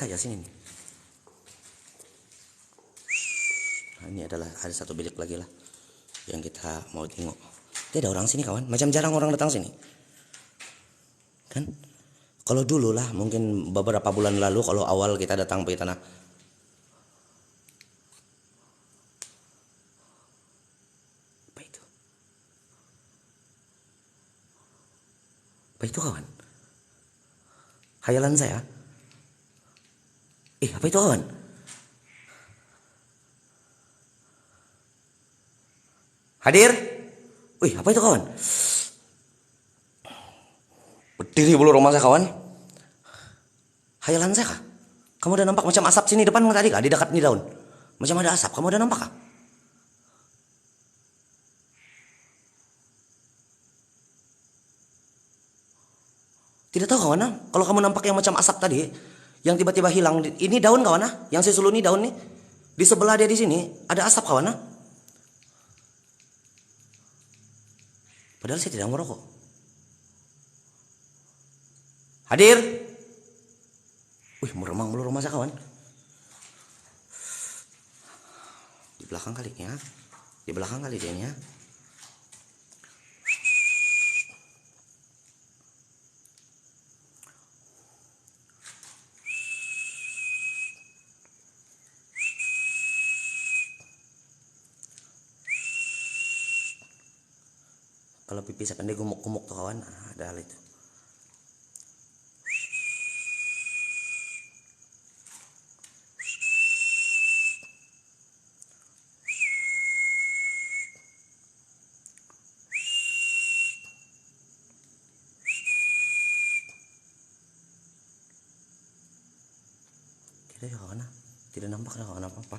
aja sini nih. Ini ada satu bilik lagi lah yang kita mau tengok. Tidak orang sini kawan, macam jarang orang datang sini. Kan? Kalau dulu lah, mungkin beberapa bulan lalu kalau awal kita datang ke tanah. Apa itu kawan? Khayalan saya. Apa itu kawan? Hadir. Apa itu kawan? Berdiri bulu rumah saya kawan. Khayalan saya kah? Kamu udah nampak macam asap sini depan tadi kah? Di dekat ini daun. Macam ada asap. Kamu udah nampak kah? Tidak tahu kawan. Kalau kamu nampak yang macam asap tadi, yang tiba-tiba hilang, ini daun kawan. Yang saya suluh ini daun nih. Di sebelah dia di sini ada asap kawan. Padahal saya tidak merokok. Hadir. Meremang mulu rumah saya kawan. Di belakang kali ya. Di belakang kali dia ya. Kalau pipis akan dia gumuk-gumuk tuh kawan. Ada hal itu. Tidak ya kawan, tidak nampak ya kawan apa-apa.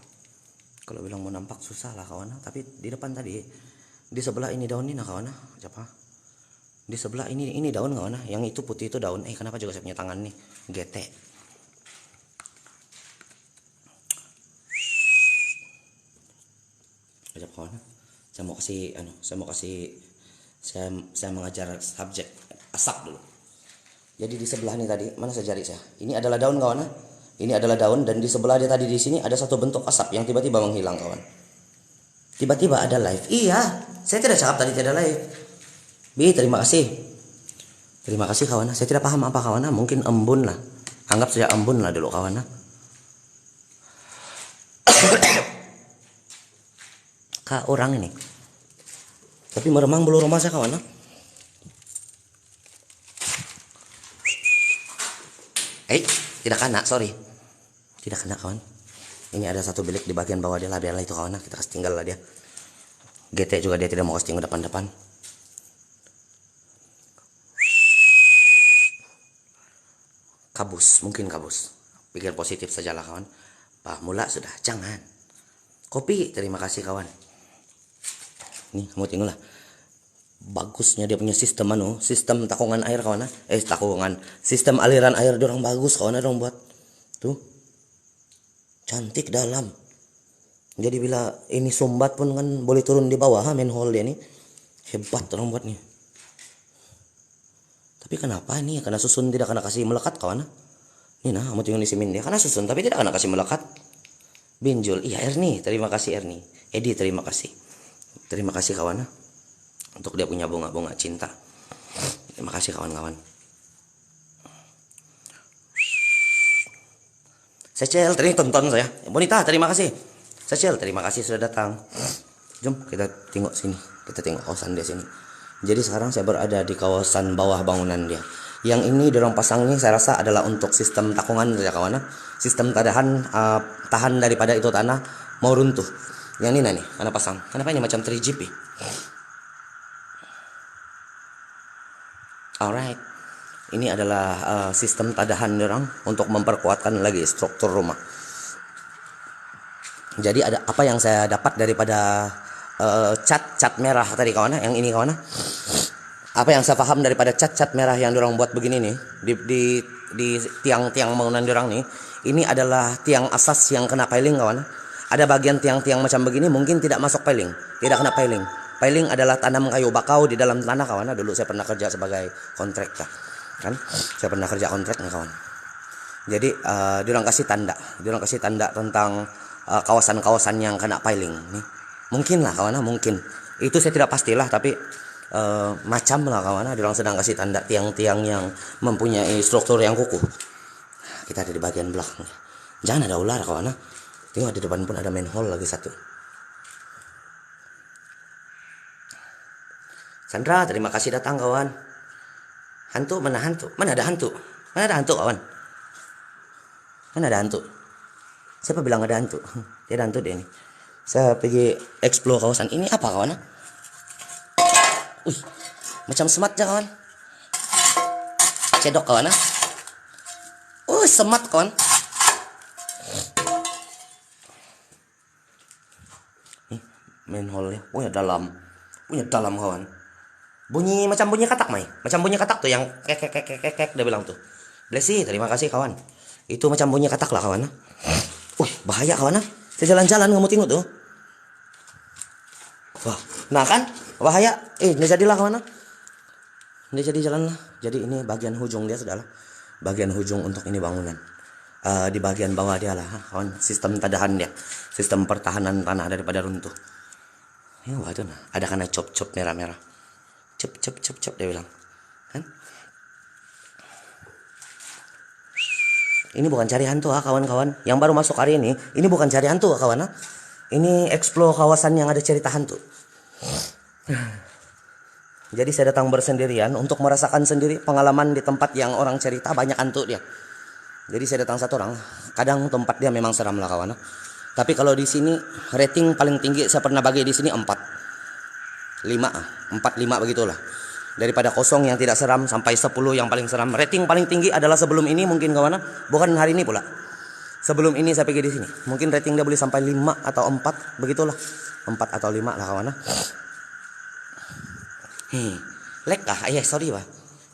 Kalau bilang mau nampak susah lah kawan, tapi di depan tadi, di sebelah ini daun ini nah kawan, siapa? Di sebelah ini daun kawan, yang itu putih itu daun. Kenapa juga saya punya tangan nih, gete. Ajak kawan, saya mengajar subjek asap dulu. Jadi di sebelah ini tadi, mana saya jari saya? Ini adalah daun kawan. Ini adalah daun dan di sebelah dia tadi di sini ada satu bentuk asap yang tiba-tiba menghilang kawan. Tiba-tiba ada live. Iya, saya tidak cakap tadi tidak live. Terima kasih. Terima kasih kawan. Saya tidak paham apa kawan. Mungkin embun lah. Anggap saja embun lah dulu kawan. Kak orang ini. Tapi meremang bulu rumah saya kawan. Tidak kena, sorry. Tidak kena kawan. Ini ada satu bilik di bagian bawah dia lah, biarlah itu kawan. Kita kasih tinggal lah dia. GT juga dia tidak mau kasih tinggal depan-depan. Kabus, mungkin kabus. Pikir positif sajalah kawan. Pak Mula sudah, jangan. Kopi, terima kasih kawan. Nih, kamu tinggal lah. Bagusnya dia punya sistem sistem takungan air kawan. Sistem aliran air dorang bagus kawan, dorang buat. Tuh. Cantik dalam. Jadi bila ini sumbat pun kan boleh turun di bawah manhole dia nih. Hebat orang buatnya. Tapi kenapa nih? Karena susun tidak kena kasih melekat kawan. Ini nah, kamu tinggal isimin dia. Karena susun tapi tidak kena kasih melekat. Binjul. Iya Erni, terima kasih Erni. Edi terima kasih. Terima kasih kawan. Untuk dia punya bunga-bunga cinta. Terima kasih kawan-kawan. Secel, tonton saya. Bonita, terima kasih. Secel, terima kasih sudah datang. Jom kita tengok sini. Kita tengok kawasan dia sini. Jadi sekarang saya berada di kawasan bawah bangunan dia. Yang ini dorong pasang ini saya rasa adalah untuk sistem takungan ya kawan. Sistem tahan daripada itu tanah mau runtuh. Yang ini nih, mana pasang. Kenapa ini macam 3GP? Alright, ini adalah sistem tadahan orang untuk memperkuatkan lagi struktur rumah. Jadi ada apa yang saya dapat daripada cat merah tadi kawan, yang ini kawan. Apa yang saya paham daripada cat merah yang orang buat begini nih di tiang-tiang bangunan orang nih, ini adalah tiang asas yang kena piling kawan. Ada bagian tiang-tiang macam begini mungkin tidak masuk piling, tidak kena piling. Piling adalah tanam kayu bakau di dalam tanah kawan. Dulu saya pernah kerja sebagai kontraktor kan. Saya pernah kerja kontrak nih kawan. Jadi diorang kasih tanda tentang kawasan-kawasan yang kena piling nih. Mungkin lah kawan, mungkin. Itu saya tidak pastilah tapi macam lah kawan. Diorang sedang kasih tanda tiang-tiang yang mempunyai struktur yang kukuh. Kita ada di bagian belakang. Jangan ada ular kawan. Tengok di depan pun ada manhole lagi satu. Sandra, terima kasih datang kawan. Hantu? Mana hantu? Mana ada hantu? Mana ada hantu kawan? Mana ada hantu? Siapa bilang ada hantu? Tidak ada hantu dia ini. Saya pergi explore kawasan ini apa kawan? Macam semat aja kawan. Cedok kawan. Semat kawan. Manhole-nya punya dalam kawan. Macam bunyi katak mai. Macam bunyi katak tuh yang kek dia bilang tuh. Blessy, terima kasih kawan. Itu macam bunyi katak lah kawan. Bahaya kawan. Saya jalan-jalan kamu tengok tuh. Wah, nah kan? Bahaya. Ini jadilah kawan. Ini jadi jalan lah. Jadi ini bagian hujung dia sudahlah. Bagian hujung untuk ini bangunan. di bagian bawah dia lah, kawan. Sistem tadahan dia, sistem pertahanan tanah daripada runtuh. Ya, waduh, nah. Ada karena cop-cop merah-merah. Cep dia bilang, kan? Ini bukan cari hantu kawan-kawan. Yang baru masuk hari ini bukan cari hantu kawan. Ini explore kawasan yang ada cerita hantu. Jadi saya datang bersendirian untuk merasakan sendiri pengalaman di tempat yang orang cerita banyak hantu dia. Jadi saya datang satu orang. Kadang tempat dia memang seram lah kawan. Tapi kalau di sini rating paling tinggi saya pernah bagi di sini 4, 5 begitulah. Daripada 0 yang tidak seram sampai 10 yang paling seram. Rating paling tinggi adalah sebelum ini mungkin kawan. Bukan hari ini pula. Sebelum ini saya pergi di sini. Mungkin rating dia boleh sampai 5 atau 4 begitulah. 4 atau 5 lah kawan. Lek kah? Sorry pak.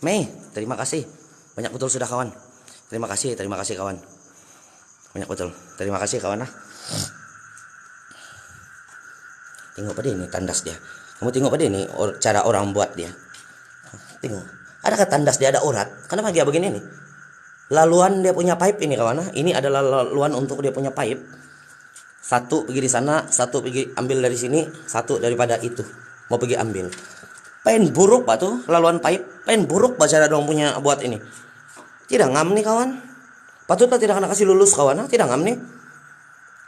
Mei, terima kasih. Banyak betul sudah kawan. Terima kasih kawan. Banyak betul. Terima kasih kawan. Tengok pada ini tandas dia. Kamu tengok pada ini cara orang buat dia. Tengok. Adakah tandas dia ada urat? Kenapa dia begini nih? Laluan dia punya pipe ini kawan. Ini adalah laluan untuk dia punya pipe. Satu pergi di sana, satu pergi ambil dari sini, satu daripada itu. Mau pergi ambil. Pengen buruk pak tuh laluan pipe. Pengen buruk pak cara dong punya buat ini. Tidak ngam nih kawan. Patutlah tidak kena kasih lulus kawan. Tidak ngam nih.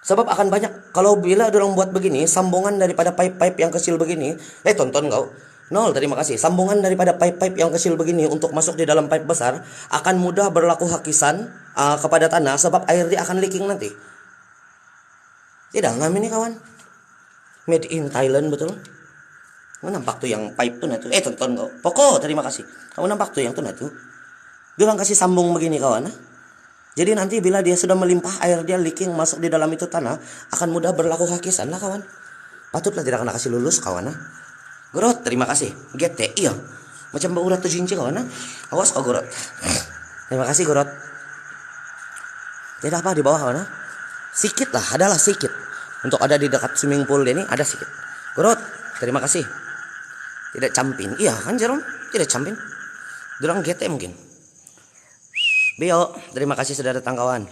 Sebab akan banyak. Kalau bila orang buat begini, sambungan daripada pipe-pipe yang kecil begini. Tonton kau. Nol, terima kasih. Sambungan daripada pipe-pipe yang kecil begini untuk masuk di dalam pipe besar akan mudah berlaku hakisan kepada tanah sebab air dia akan leaking nanti. Tidak ngam ini kawan. Made in Thailand betul. Kamu nampak tuh yang pipe tuh tuh. Tonton kau. Pokok, terima kasih. Kamu nampak tuh yang tuh tuh. Dia orang kasih sambung begini kawan. Jadi nanti bila dia sudah melimpah air dia leaking masuk di dalam itu tanah akan mudah berlaku hakisan lah kawan. Patutlah tidak kena kasih lulus kawan. Gorot, terima kasih. Gete, iya. Macam baurat tuh jinci kawan. Awas kau Gorot. Terima kasih Gorot. Tidak apa di bawah kawan. Sikit lah, adalah sikit. Untuk ada di dekat swimming pool ini ada sikit. Gorot, terima kasih. Tidak campin. Iya kan Jerome? Tidak campin. Durang gete mungkin. Bio, terima kasih sudah datang kawan.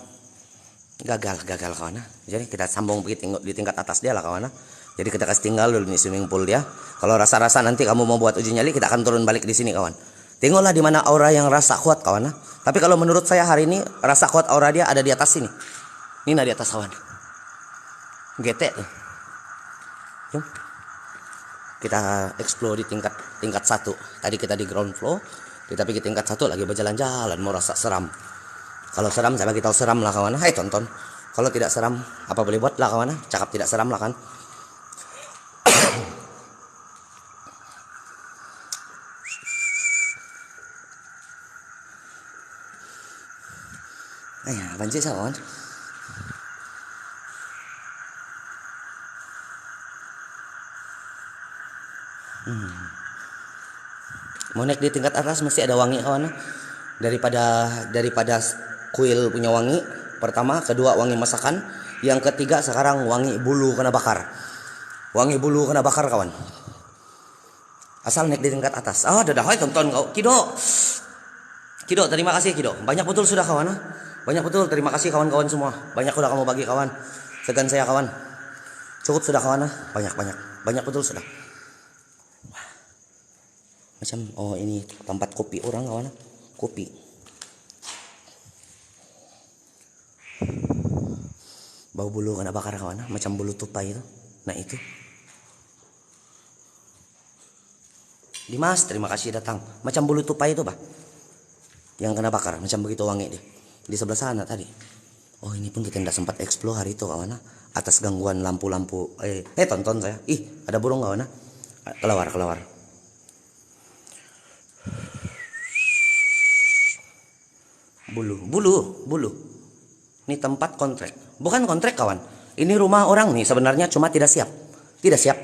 Gagal kawan. Jadi kita sambung di tingkat atas dia lah kawan. Jadi kita kasih tinggal dulu nih swimming pool dia. Kalau rasa-rasa nanti kamu mau buat uji nyali, kita akan turun balik di sini kawan. Tengoklah di mana aura yang rasa kuat kawan. Tapi kalau menurut saya hari ini rasa kuat aura dia ada di atas sini. Ini di atas kawan. Gete tuh. Yuk. Kita explore di tingkat 1. Tadi kita di ground floor. Kita pergi tingkat 1 lagi berjalan-jalan mau rasa seram. Kalau seram saya bagi tahu seram lah kawan. Hai tonton. Kalau tidak seram apa boleh buat lah kawan. Cakap tidak seram lah kan. Apaan sih kawan? Mau naik di tingkat atas mesti ada wangi kawan. Daripada kuil punya wangi. Pertama, kedua wangi masakan. Yang ketiga sekarang wangi bulu kena bakar. Wangi bulu kena bakar kawan. Asal naik di tingkat atas. Dadah tonton kau. Kido, terima kasih Kido. Banyak betul sudah kawan. Banyak betul. Terima kasih kawan-kawan semua. Banyak sudah kamu bagi kawan. Segan saya kawan. Cukup sudah kawan. Banyak betul sudah. Macam ini tempat kopi orang kawan. Kopi. Bau bulu kena bakar kawan. Macam bulu tupai itu. Nah itu. Dimas, terima kasih datang. Macam bulu tupai itu bah. Yang kena bakar. Macam begitu wangi dia. Di sebelah sana tadi. Ini pun kita tidak sempat explore hari itu kawan. Atas gangguan lampu-lampu. Tonton saya. Ada burung kawan. Kelawar. Bulu. Ini tempat kontrak. Bukan kontrak kawan. Ini rumah orang nih sebenarnya cuma tidak siap.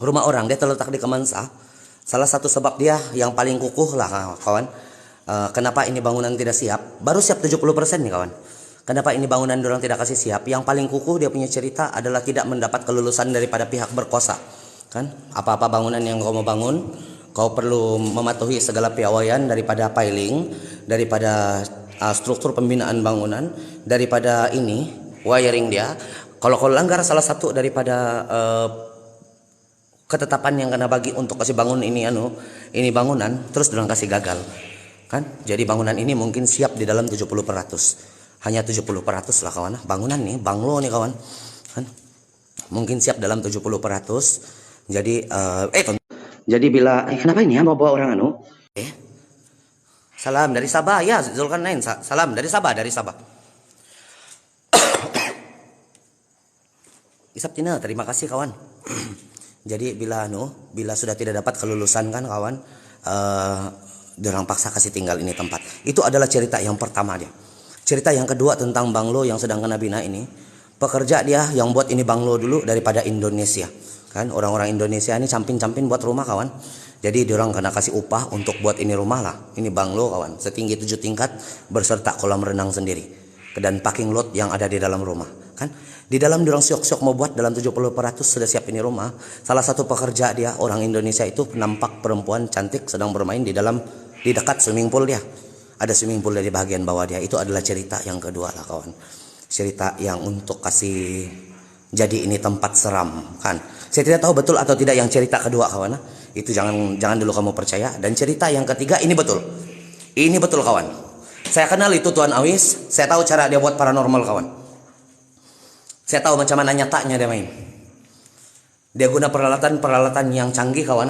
Rumah orang dia terletak di Kemensa. Salah satu sebab dia yang paling kukuh lah kawan. Kenapa ini bangunan tidak siap? Baru siap 70% nih kawan. Kenapa ini bangunan orang tidak kasih siap? Yang paling kukuh dia punya cerita adalah tidak mendapat kelulusan daripada pihak berkuasa. Kan? Apa-apa bangunan yang kau mau bangun, kau perlu mematuhi segala piawaian daripada piling, daripada struktur pembinaan bangunan daripada ini wiring dia. Kalau langgar salah satu daripada ketetapan yang kena bagi untuk kasih bangun ini bangunan, terus dorang kasih gagal kan. Jadi bangunan ini mungkin siap di dalam 70%, hanya 70% lah kawan. Bangunan nih, banglo nih kawan kan, mungkin siap dalam 70%. Jadi jadi bila kenapa ini ya bawa orang salam dari Sabah ya Zulkarnain, salam dari Sabah. Isaptina, terima kasih kawan. Jadi bila sudah tidak dapat kelulusan kan kawan, dorang paksa kasih tinggal ini tempat. Itu adalah cerita yang pertama dia. Cerita yang kedua tentang banglo yang sedang kena bina ini. Pekerja dia yang buat ini banglo dulu daripada Indonesia. Kan orang-orang Indonesia ini campin-campin buat rumah kawan. Jadi diorang kena kasih upah untuk buat ini rumah lah. Ini banglo kawan, setinggi 7 tingkat berserta kolam renang sendiri dan parking lot yang ada di dalam rumah kan. Di dalam diorang syok-syok mau buat dalam 70% sudah siap ini rumah. Salah satu pekerja dia orang Indonesia itu nampak perempuan cantik sedang bermain di dekat swimming pool dia. Ada swimming pool di bagian bawah dia. Itu adalah cerita yang kedua lah kawan. Cerita yang untuk kasih jadi ini tempat seram kan. Saya tidak tahu betul atau tidak yang cerita kedua kawan. Itu jangan dulu kamu percaya. Dan cerita yang ketiga ini betul. Ini betul kawan. Saya kenal itu Tuan Awis. Saya tahu cara dia buat paranormal kawan. Saya tahu macam mana nyatanya dia main. Dia guna peralatan yang canggih kawan.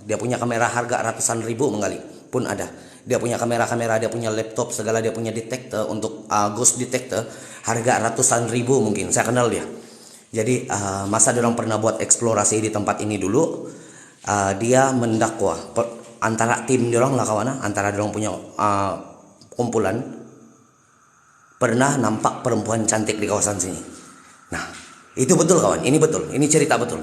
Dia punya kamera harga ratusan ribu menggali pun ada. Dia punya kamera, dia punya laptop segala, dia punya detector untuk ghost detector harga ratusan ribu mungkin. Saya kenal dia. Jadi masa dia orang pernah buat eksplorasi di tempat ini dulu. Dia mendakwa antara tim dia orang lah kawan, antara dia orang punya kumpulan pernah nampak perempuan cantik di kawasan sini. Nah, itu betul kawan, ini betul, ini cerita betul.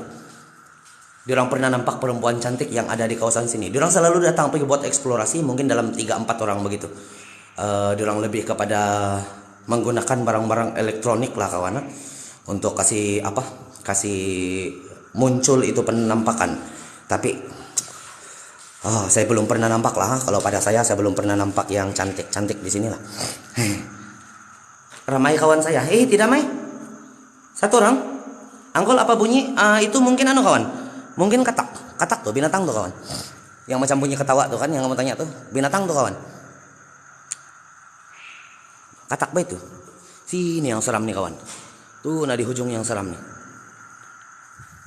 Dia orang pernah nampak perempuan cantik yang ada di kawasan sini. Dia orang selalu datang pergi buat eksplorasi, mungkin dalam 3-4 orang begitu. Dia orang lebih kepada menggunakan barang-barang elektronik lah kawan, untuk kasih muncul itu penampakan. Tapi saya belum pernah nampak lah. Kalau pada saya belum pernah nampak yang cantik-cantik di sini lah. Ramai kawan saya. Tidak Mai. Satu orang. Angkol apa bunyi? Itu mungkin kawan. Mungkin katak tuh, binatang tuh kawan. Yang macam bunyi ketawa tuh kan, yang kamu tanya tuh, binatang tuh kawan. Katak baik tuh. Sini yang seram nih kawan. Tuh di hujung yang seram nih.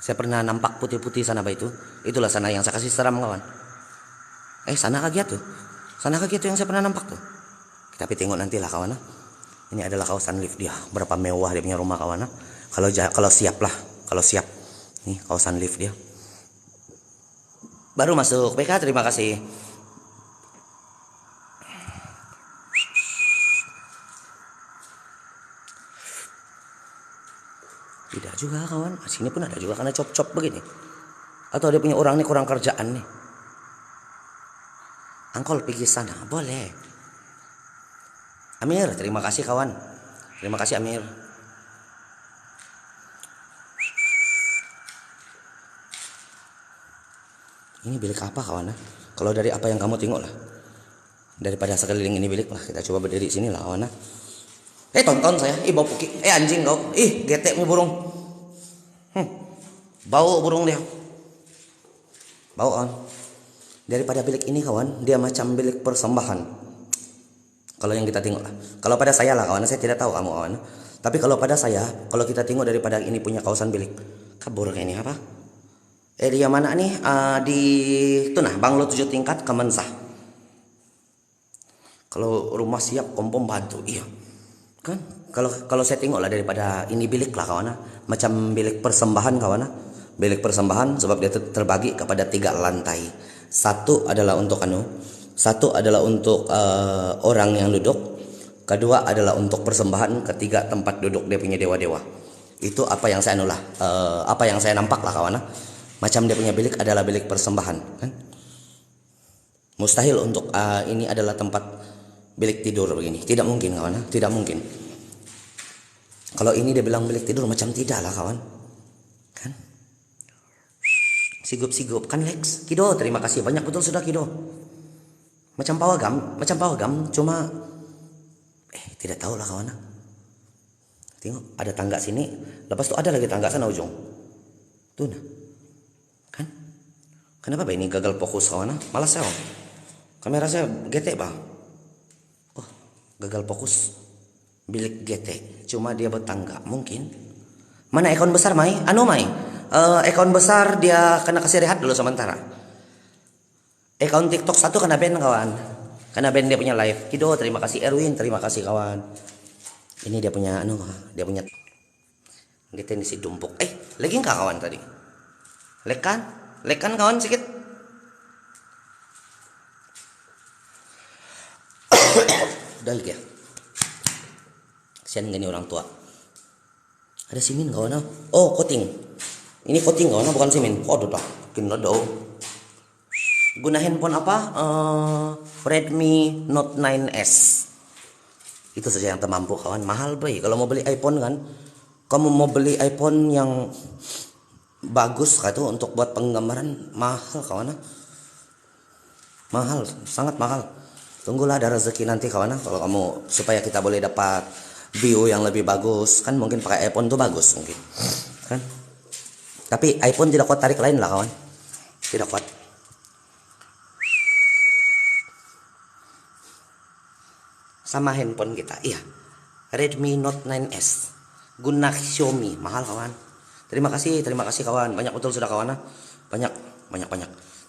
Saya pernah nampak putih-putih sana baik itu. Itulah sana yang saya kasih seram kawan. Sana kaget tuh. Sana kaget tuh yang saya pernah nampak tuh. Tapi tengok nantilah kawan. Ini adalah kawasan lift dia. Berapa mewah dia punya rumah kawan. Kalau siap lah, kalau siap. Nih kawasan lift dia. Baru masuk PK, terima kasih. Tidak juga kawan, sini pun ada juga karena cop-cop begini. Atau dia punya orang nih kurang kerjaan nih. Angkol pergi sana, boleh. Amir, terima kasih kawan. Terima kasih Amir. Ini bilik apa kawan? Kalau dari apa yang kamu tengok lah, daripada sekeliling ini bilik lah, kita coba berdiri sini lah kawan. Tonton saya, bau puki, anjing kau, getek nih burung, bau burung dia, bau kawan. Daripada bilik ini kawan, dia macam bilik persembahan. Kalau yang kita tengok lah, kalau pada saya lah kawan, saya tidak tahu kamu kawan. Tapi kalau pada saya, kalau kita tengok daripada ini punya kawasan bilik, kabur kayak ini apa? Area mana nih? Di itu banglo 7 tingkat Kemensah. Kalau rumah siap kompom bantu, iya. Kan kalau saya tengok lah daripada ini bilik lah kawan, macam bilik persembahan kawan, bilik persembahan sebab dia terbagi kepada 3 lantai. Satu adalah untuk orang yang duduk, kedua adalah untuk persembahan, ketiga tempat duduk dia punya dewa-dewa. Itu apa yang saya apa yang saya nampak lah kawan. Macam dia punya bilik adalah bilik persembahan kan. Mustahil untuk ini adalah tempat bilik tidur begini. Tidak mungkin kawan, tidak mungkin. Kalau ini dia bilang bilik tidur macam tidak lah kawan. Kan? Sigup-sigup kan Lex. Kido, terima kasih banyak betul sudah Kido. Macam pawagam, cuma Tidak tahu lah kawan. Tengok, ada tangga sini. Lepas tuh ada lagi tangga sana ujung. Tuh nah. Kan? Kenapa ini gagal fokus kawan? Malas saya. Kamera saya getek bah. Oh, gagal fokus. Bilik getek. Cuma dia bertangga. Mungkin. Mana ekon besar Mai? Anu Mai. Ekon besar dia kena kasih rehat dulu sementara. Ekon TikTok 1 kena ban kawan. Kena ban dia punya live. Kido, terima kasih Erwin, terima kasih kawan. Ini dia punya dia punya gitu ini si dumpuk. Lagi enggak kawan tadi? Lekan kawan sedikit. Udah ya. Kasihan gini orang tua. Ada simin kawan. Oh, coating. Ini coating kawan, bukan simin. Oh, udah. Kena do. Guna handphone apa? Redmi Note 9S. Itu saja yang termampu kawan. Mahal bray. Kalau mau beli iPhone kan, kamu mau beli iPhone yang bagus itu untuk buat penggambaran mahal kawan. Mahal, sangat mahal. Tunggulah ada rezeki nanti kawan. Kalau kamu supaya kita boleh dapat view yang lebih bagus kan, mungkin pakai iPhone tuh bagus mungkin. Kan? Tapi iPhone tidak kuat tarik lain lah kawan. Tidak kuat. Sama handphone kita, iya, Redmi Note 9S guna Xiaomi, mahal kawan. Terima kasih kawan, banyak betul sudah kawan. Banyak.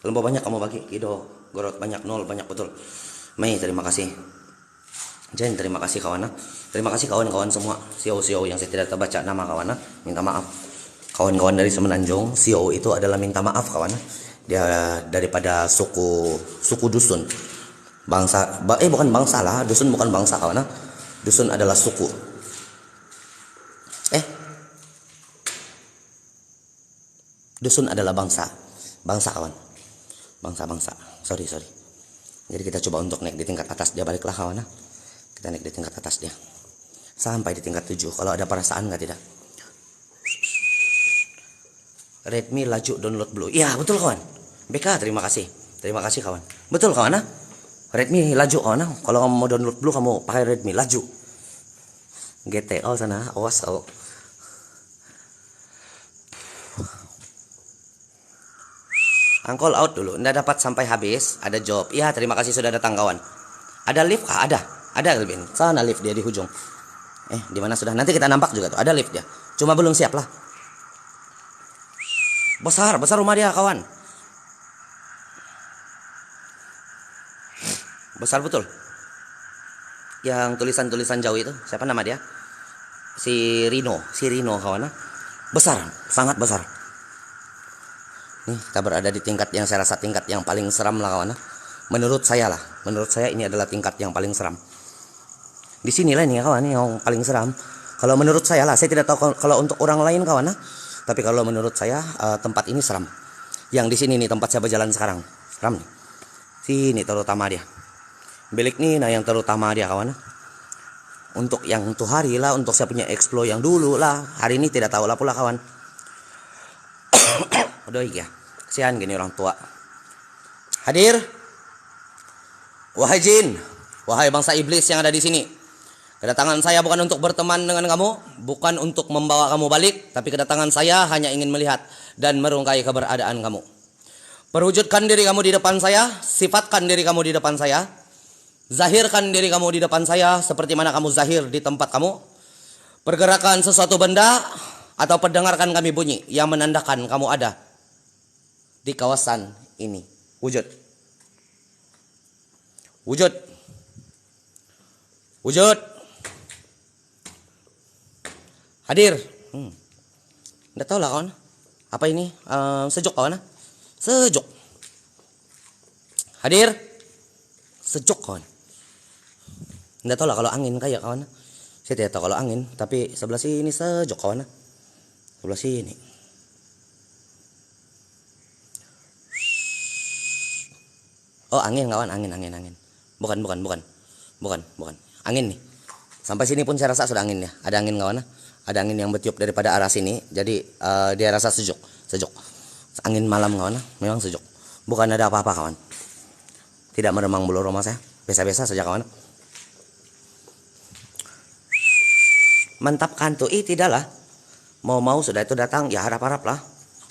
Kalau banyak kamu bagi Kido Gorot, banyak nol, banyak betul. Mei, terima kasih. Jen, terima kasih kawan. Terima kasih kawan-kawan semua. Sio yang saya tidak terbaca nama kawan, minta maaf. Kawan-kawan dari Semenanjung, Sio itu adalah minta maaf kawan. Dia daripada suku dusun. Bangsa, bukan bangsa lah, dusun bukan bangsa kawan. Dusun adalah suku. Dusun adalah bangsa kawan. Bangsa. Sorry. Jadi kita coba untuk naik di tingkat atas dia, baliklah kawan. Kita naik di tingkat atas dia. Sampai di tingkat 7. Kalau ada perasaan nggak tidak? Redmi laju download Blue. Iya, betul kawan. BK, terima kasih. Terima kasih kawan. Betul kawan. Redmi laju kawan. Kalau kamu mau download Blue kamu pakai Redmi laju. GTO sana, awas oh. Angkol out dulu. Nggak dapat sampai habis. Ada job. Iya, terima kasih sudah datang kawan. Ada lift kah? Ada Elvin. Sana lift dia di ujung. Di mana sudah? Nanti kita nampak juga tuh. Ada lift dia. Cuma belum siap lah. Besar rumah dia kawan. Besar betul. Yang tulisan-tulisan jauh itu, siapa nama dia? Si Rino kawan. Besar, sangat besar. Nih, kita berada di tingkat yang saya rasa tingkat yang paling seram lah kawan. Menurut saya ini adalah tingkat yang paling seram. Di sinilah ini kawan yang paling seram. Kalau menurut saya lah, saya tidak tahu kalau untuk orang lain kawan. Tapi kalau menurut saya tempat ini seram. Yang di sini nih tempat saya berjalan sekarang. Seram nih. Sini terutama dia. Bilik nih nah yang terutama dia kawan. Untuk yang tuh hari lah, untuk saya punya explore yang dulu lah. Hari ini tidak tahu lah pula kawan. Udah ya. Kasihan gini orang tua. Hadir. Wahai jin, wahai bangsa iblis yang ada di sini. Kedatangan saya bukan untuk berteman dengan kamu, bukan untuk membawa kamu balik, tapi kedatangan saya hanya ingin melihat dan merungkai keberadaan kamu. Perwujudkan diri kamu di depan saya, sifatkan diri kamu di depan saya, zahirkan diri kamu di depan saya seperti mana kamu zahir di tempat kamu. Pergerakan sesuatu benda atau pendengarkan kami bunyi yang menandakan kamu ada di kawasan ini. Wujud. Hadir. Nggak tahu lah kawan. Apa ini? Sejuk kawan. Sejuk. Hadir. Sejuk kawan. Nggak tahu lah kalau angin kayak kawan. Saya tidak tahu kalau angin. Tapi sebelah sini sejuk kawan. Sebelah sini. Oh angin kawan. Angin. Bukan. Angin nih. Sampai sini pun saya rasa sudah angin ya. Ada angin kawan. Ada angin yang bertiup daripada arah sini. Jadi dia rasa sejuk. Angin malam kawan. Memang sejuk. Bukan ada apa-apa kawan. Tidak meremang bulu rumah saya. Biasa-biasa saja kawan. Mantap kan tuh? Tidaklah. Mau sudah itu datang, ya harap-harap lah.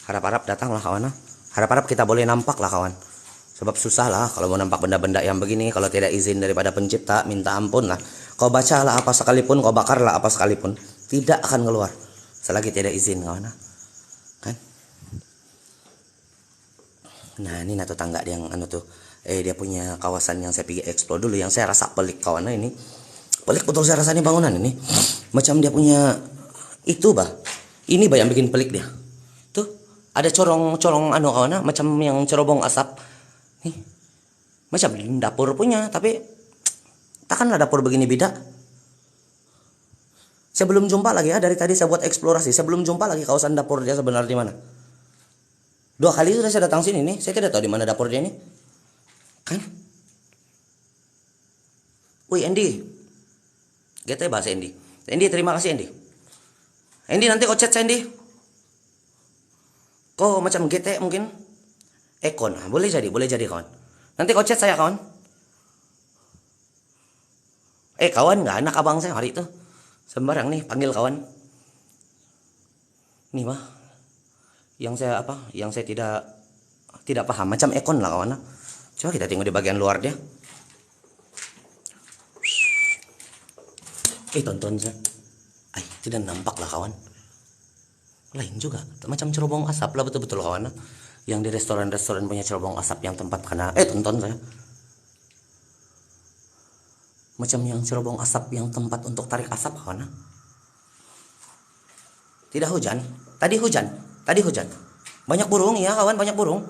Harap-harap datang lah kawan. Harap-harap kita boleh nampak lah kawan. Sebab susah lah kalau mau nampak benda-benda yang begini. Kalau tidak izin daripada pencipta, minta ampun lah. Kau bacalah apa sekalipun, kau bakarlah apa sekalipun, tidak akan keluar selagi tidak izin kawan. Kan? Nah ini nato tangga dia yang anu tuh. Dia punya kawasan yang saya pergi explore dulu. Yang saya rasa pelik kawan. Ini pelik betul saya rasa ini bangunan ini. Macam dia punya itu bah. Ini bah yang bikin pelik dia. Tuh ada corong anu kawan, macam yang cerobong asap. Nih. Macam dapur punya, tapi takkanlah dapur begini beda. Saya belum jumpa lagi ya, dari tadi saya buat eksplorasi. Saya belum jumpa lagi kawasan dapur dia sebenarnya di mana. 2 kali sudah saya datang sini nih, saya tidak tahu di mana dapur dia ini. Kan? Wih Andy. GT bahasa Andy. Andy terima kasih Andy. Andy nanti kau chat saya Andy. Kau macam GT mungkin. Ekon. Boleh jadi kawan. Nanti kau chat saya kawan. Kawan nggak anak abang saya hari itu. Sembarang nih panggil kawan. Nih mah. Yang saya tidak paham macam ekon lah kawan. Coba kita tengok di bagian luar dia. Tonton saya. Tidak nampak lah kawan. Lain juga. Macam cerobong asap lah betul-betul kawan. Yang di restoran-restoran punya cerobong asap yang tempat karena tonton saya. Macam yang cerobong asap yang tempat untuk tarik asap kawan. Tidak hujan. Tadi hujan. Banyak burung ya kawan, banyak burung.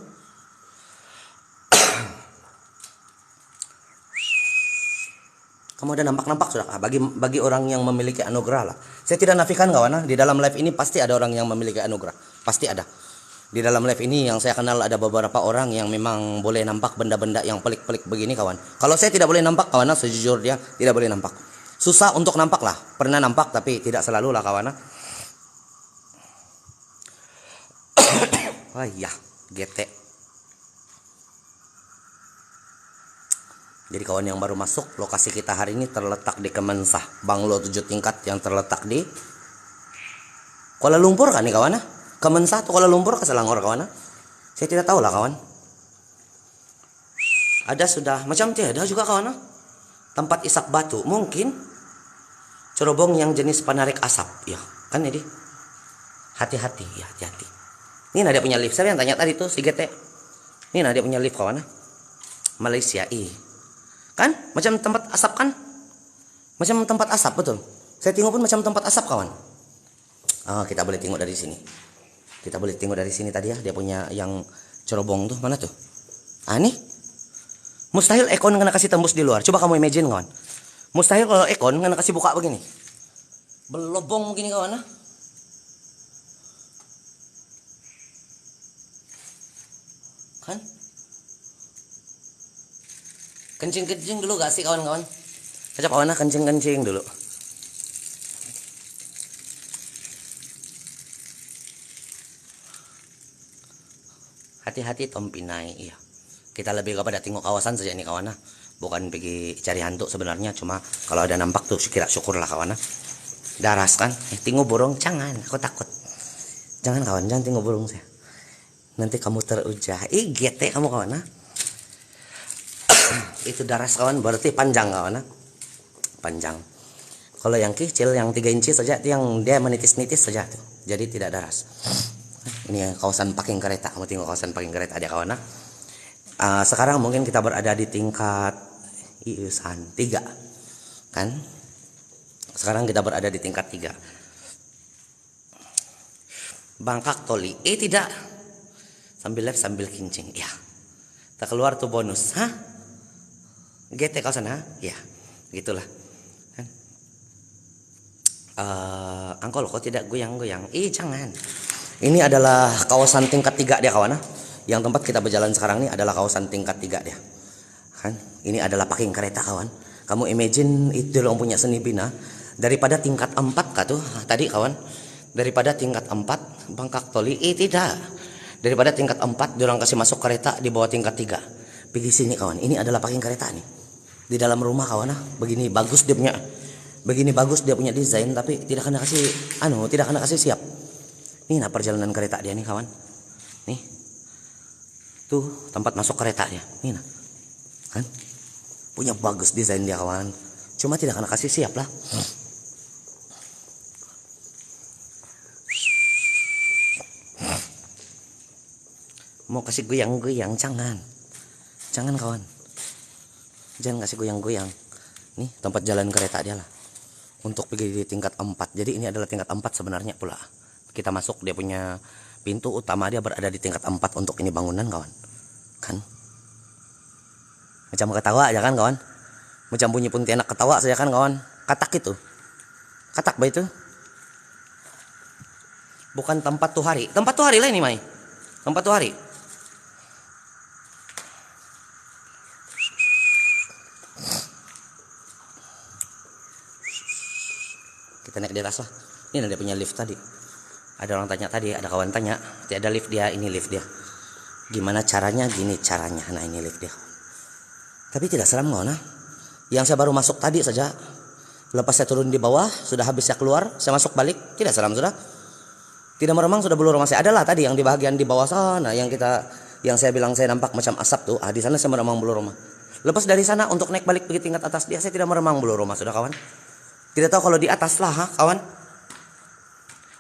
Kamu udah nampak sudah bagi orang yang memiliki anugerah lah. Saya tidak nafikan kawan, di dalam live ini pasti ada orang yang memiliki anugerah. Pasti ada. Di dalam live ini yang saya kenal ada beberapa orang yang memang boleh nampak benda-benda yang pelik-pelik begini kawan. Kalau saya tidak boleh nampak kawan, sejujurnya tidak boleh nampak. Susah untuk nampak lah. Pernah nampak tapi tidak selalu lah kawan. Wah iya, GT. Jadi kawan yang baru masuk, lokasi kita hari ini terletak di Kemensah, banglo 7 tingkat yang terletak di Kuala Lumpur kan nih kawan? Kemensah atau Kuala Lumpur ke Selangor kawan? Saya tidak tahu lah kawan. Ada sudah, macam tiada juga kawan. Tempat isak batu, mungkin cerobong yang jenis penarik asap, ya kan jadi. Hati-hati, ya hati-hati. Ini ada punya lift, saya yang tanya tadi tuh si GT. Ini ada punya lift kawan. Malaysia, kan macam tempat asap kan, macam tempat asap betul. Saya tengok pun macam tempat asap kawan. Kita boleh tengok dari sini. Kita boleh tengok dari sini tadi ya, dia punya yang cerobong tuh mana tuh? Nih mustahil ekon kena kasih tembus di luar. Coba kamu imagine kawan, mustahil kalau ekon kena kasih buka begini, belobong begini kawan. Kan kencing dulu gak sih kawan-kawan? Kacau kawan kencing dulu. Hati-hati Tompinai, iya. Kita lebih kepada tengok kawasan saja nih kawan. Bukan pergi cari hantu sebenarnya, cuma kalau ada nampak tuh kira syukur lah kawan. Daras kan? Tengok burung, jangan, aku takut. Jangan kawan, jangan tengok burung saya. Nanti kamu terujah. GT kamu kawan. Itu daras kawan, berarti panjang kawan. Panjang. Kalau yang kecil yang 3 inci saja itu yang dia menitis-nitis saja tuh. Jadi tidak daras. Ini kawasan parking kereta. Kamu tengok kawasan parking kereta ada kawan. Sekarang mungkin kita berada di tingkat 3 kan. Sekarang kita berada di tingkat 3. Bangkak Toli. Tidak. Sambil live sambil kincing. Ya. Tak keluar tuh bonus. GT kau sana, ya, gitulah. Kan? Angkol kok tidak goyang-goyang? Jangan. Ini adalah kawasan tingkat 3 dia kawan. Yang tempat kita berjalan sekarang ini adalah kawasan tingkat 3 dia. Kan? Ini adalah parking kereta kawan. Kamu imagine itu lo punya seni bina daripada tingkat 4 kah tuh tadi kawan? Daripada tingkat 4 Bangkak Toli, tidak. Daripada tingkat 4 diorang kasih masuk kereta di bawah tingkat 3. Pergi sini kawan. Ini adalah parking kereta nih. Di dalam rumah kawan begini bagus dia punya. Begini bagus dia punya desain, tapi tidak kena kasih tidak kena kasih siap. Ini nah perjalanan kereta dia nih kawan. Nih. Tuh tempat masuk kereta dia. Nih nah. Kan? Punya bagus desain dia kawan. Cuma tidak kena kasih siap lah. Mau kasih goyang-goyang jangan. Jangan kawan. Jangan kasih goyang-goyang. Nih tempat jalan kereta dia lah. Untuk pergi di tingkat 4. Jadi ini adalah tingkat 4 sebenarnya pula. Kita masuk dia punya pintu utama dia berada di tingkat 4 untuk ini bangunan kawan. Kan? Macam ketawa aja kan kawan? Macam bunyi Pontianak ketawa saja kan kawan? Katak itu. Katak bah itu. Bukan tempat tuhari. Tempat tuhari lah ini Mai. Tempat tuhari. Kita naik di atas lah. Ini ada punya lift tadi. Ada orang tanya tadi, ada kawan tanya, ada lift dia, ini lift dia. Gimana caranya? Gini caranya. Nah ini lift dia. Tapi tidak seram kawan. Yang saya baru masuk tadi saja. Lepas saya turun di bawah, sudah habis saya keluar, saya masuk balik, tidak seram sudah. Tidak meremang sudah bulu rumah saya. Adalah tadi yang di bagian di bawah sana yang saya bilang saya nampak macam asap tuh. Di sana saya meremang bulu rumah. Lepas dari sana untuk naik balik pergi tingkat atas dia, saya tidak meremang bulu rumah sudah kawan. Tidak tahu kalau di atas lah kawan.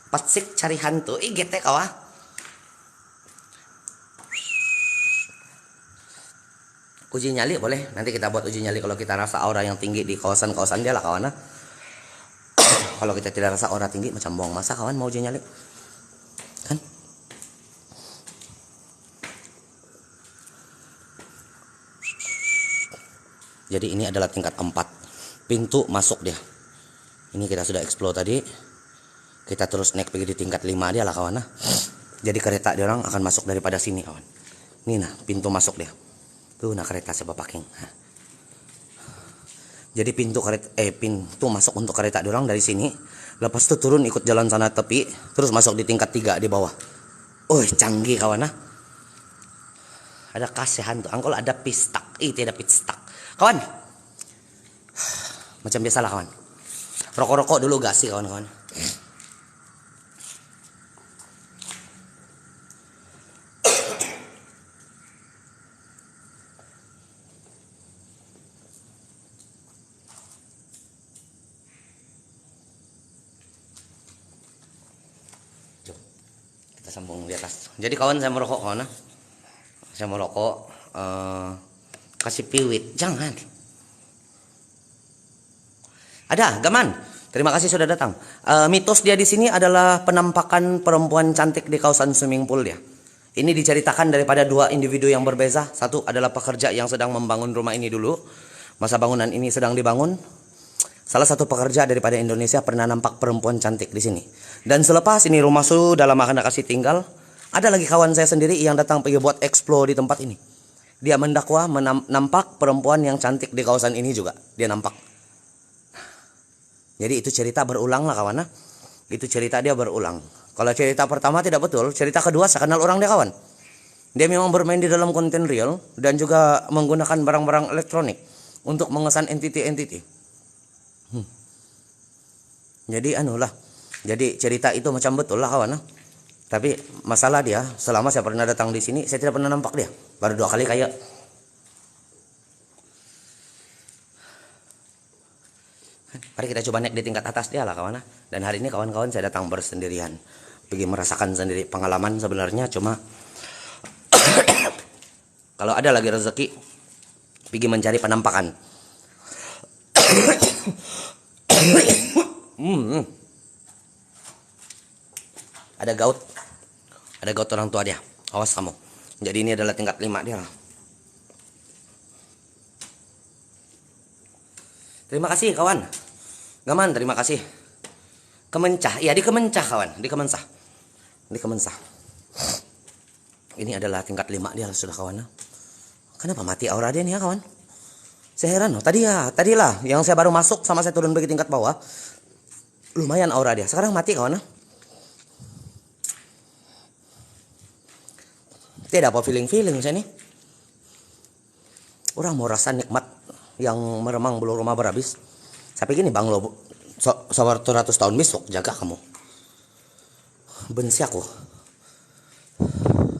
Patsik cari hantu. GT kawan. Uji nyali boleh. Nanti kita buat uji nyali kalau kita rasa aura yang tinggi di kawasan-kawasan dia lah kawan. Kalau kita tidak rasa aura tinggi macam buang masa kawan mau uji nyali. Kan? Jadi ini adalah tingkat 4. Pintu masuk dia. Ini kita sudah explore tadi. Kita terus naik pergi di tingkat 5 dia lah kawan. Jadi kereta dia orang akan masuk daripada sini kawan. Ini nah pintu masuk dia. Tuh nah kereta sebab parking. Jadi pintu masuk untuk kereta dia orang dari sini. Lepas itu turun ikut jalan sana tepi. Terus masuk di tingkat 3 di bawah. Canggih kawan. Ada kasihan tuh. Angkol ada pistak. Tidak pistak. Kawan. Macam biasalah kawan. Rokok-rokok dulu gak sih kawan-kawan. Kita sambung di atas. Jadi kawan saya merokok kawan. Saya merokok. Kasih piwit. Jangan. Ada, Gaman. Terima kasih sudah datang. Mitos dia di sini adalah penampakan perempuan cantik di kawasan swimming pool dia. Ini diceritakan daripada 2 individu yang berbeza. Satu adalah pekerja yang sedang membangun rumah ini dulu. Masa bangunan ini sedang dibangun. Salah satu pekerja daripada Indonesia pernah nampak perempuan cantik di sini. Dan selepas ini rumah sudah lama kena kasih tinggal. Ada lagi kawan saya sendiri yang datang pergi buat explore di tempat ini. Dia mendakwa nampak perempuan yang cantik di kawasan ini juga. Dia nampak. Jadi itu cerita berulang lah kawan. Itu cerita dia berulang. Kalau cerita pertama tidak betul, cerita kedua saya kenal orang dia kawan. Dia memang bermain di dalam konten real dan juga menggunakan barang-barang elektronik untuk mengesan entiti-entiti. Jadi Jadi cerita itu macam betul lah kawan. Tapi masalah dia, selama saya pernah datang di sini, saya tidak pernah nampak dia. Baru 2 kali kayak. Mari kita coba naik di tingkat atas dia lah kawan. Dan hari ini kawan-kawan saya datang bersendirian. Pergi merasakan sendiri pengalaman sebenarnya cuma. Kalau ada lagi rezeki, pergi mencari penampakan. Ada gaut. Ada gaut orang tua dia. Awas kamu. Jadi ini adalah tingkat 5 dia lah. Terima kasih kawan. Gaman, terima kasih. Kemencah, iya di Kemencah kawan, di Kemencah. Di Kemencah. Ini adalah tingkat 5 dia sudah kawan. Kenapa mati aura dia nih ya kawan? Saya heran loh, tadilah yang saya baru masuk sama saya turun pergi tingkat bawah. Lumayan aura dia, sekarang mati kawan. Tidak apa feeling saya nih. Orang mau rasa nikmat yang meremang bulu rumah berhabis. Saya pikir ini banglo Sabar 100 tahun besok jaga kamu. Benci aku.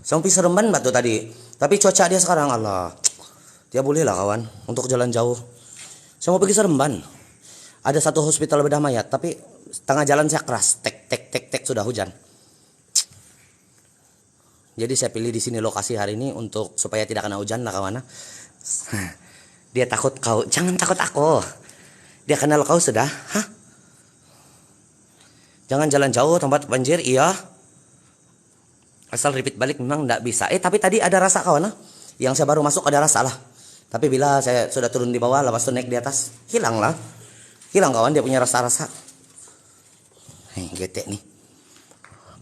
Sampai seremban batu tadi. Tapi cuaca dia sekarang Allah. Dia boleh lah kawan untuk jalan jauh. Saya mau pergi Seremban. Ada satu hospital bedah mayat, tapi tengah jalan saya keras, tek tek tek tek sudah hujan. Jadi saya pilih di sini lokasi hari ini untuk supaya tidak kena hujan lah kawan. Dia takut kau, jangan takut aku. Dia kenal kau sudah, hah? Jangan jalan jauh tempat banjir, iya. Asal repeat balik memang tidak bisa. Tapi tadi ada rasa kawan, yang saya baru masuk ada rasa lah. Tapi bila saya sudah turun di bawah, lepas itu naik di atas, hilang lah. Hilang kawan, dia punya rasa-rasa. Getek nih.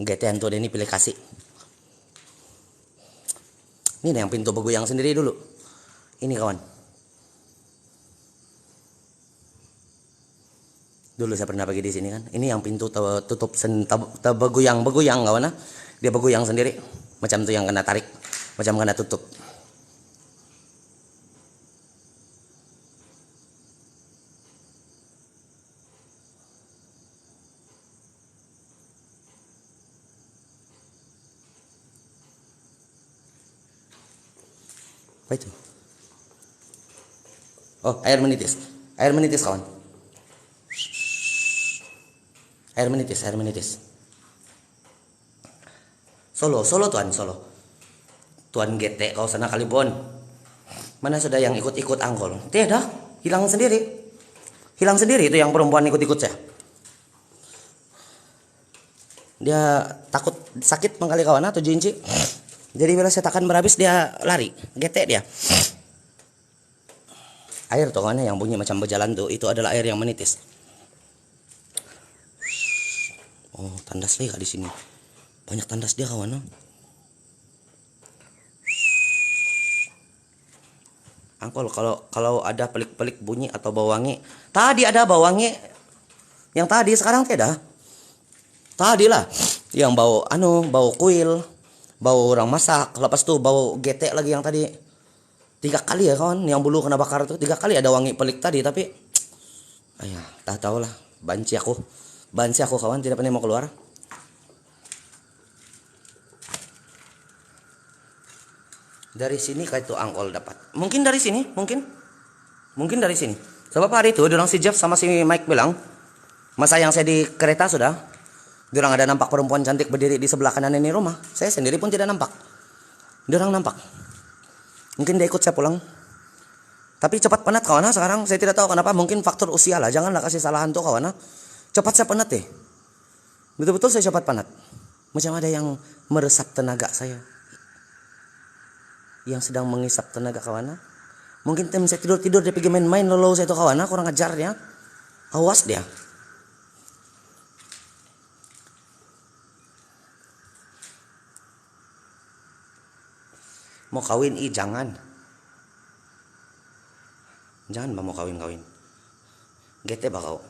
Getek hantu dia ini pilih kasih. Ini yang pintu bergoyang sendiri dulu. Ini kawan. Dulu saya pernah pergi di sini kan. Ini yang pintu tutup bergoyang kawan. Dia bergoyang sendiri. Macam tuh yang kena tarik. Macam kena tutup. Apa itu? Oh, air menitis. Air menitis kawan. Air menitis, air menitis. Solo tuan, solo. Tuan getek kau sana Kalibon. Mana sudah yang ikut-ikut angkol? Tidak, hilang sendiri. Hilang sendiri itu yang perempuan ikut-ikut saya. Dia takut sakit mengkali kawan atau jinci. Jadi bila saya takkan berhabis dia lari, getek dia. Air tuh kawan yang bunyi macam berjalan tuh, itu adalah air yang menitis. Oh, tandas dia di sini. Banyak tandas dia kawan. Angkol kalau ada pelik-pelik bunyi atau bau wangi. Tadi ada bau wangi. Yang tadi sekarang tidak. Tadi lah yang bau bau kuil, bau orang masak, lepas tuh bau getek lagi yang tadi. 3 kali ya kawan, yang bulu kena bakar tuh 3 kali ada wangi pelik tadi, tapi ayah, tak tahu lah, banci aku kawan, tidak pernah mau keluar. Dari sini kayak itu angkol dapat. Mungkin dari sini, mungkin dari sini. Sebab hari itu orang si Jeff sama si Mike bilang, masa yang saya di kereta sudah, orang ada nampak perempuan cantik berdiri di sebelah kanan ini rumah. Saya sendiri pun tidak nampak. Orang nampak. Mungkin dia ikut saya pulang. Tapi cepat penat kawan sekarang. Saya tidak tahu kenapa. Mungkin faktor usia lah. Janganlah kasih salah hantu kawan. Cepat saya penat deh. Betul-betul saya cepat penat. Macam ada yang meresap tenaga saya. Yang sedang mengisap tenaga kawan. Mungkin tim saya tidur dia pergi main-main lalu saya itu kawan. Kurang ajar dia. Awas dia. Mau kawin jangan mau kawin gete bakau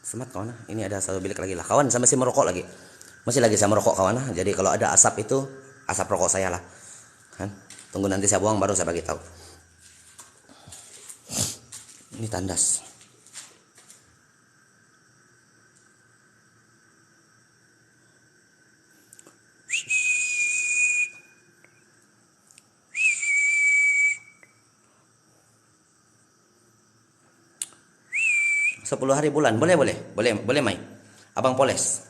semat kawan. Ini ada satu bilik lagi lah kawan, saya masih merokok lagi, saya merokok kawan. Jadi kalau ada asap itu asap rokok saya lah kan. Tunggu nanti saya buang baru saya bagi tahu. Ini tandas. Sepuluh hari bulan boleh Mai. Abang poles.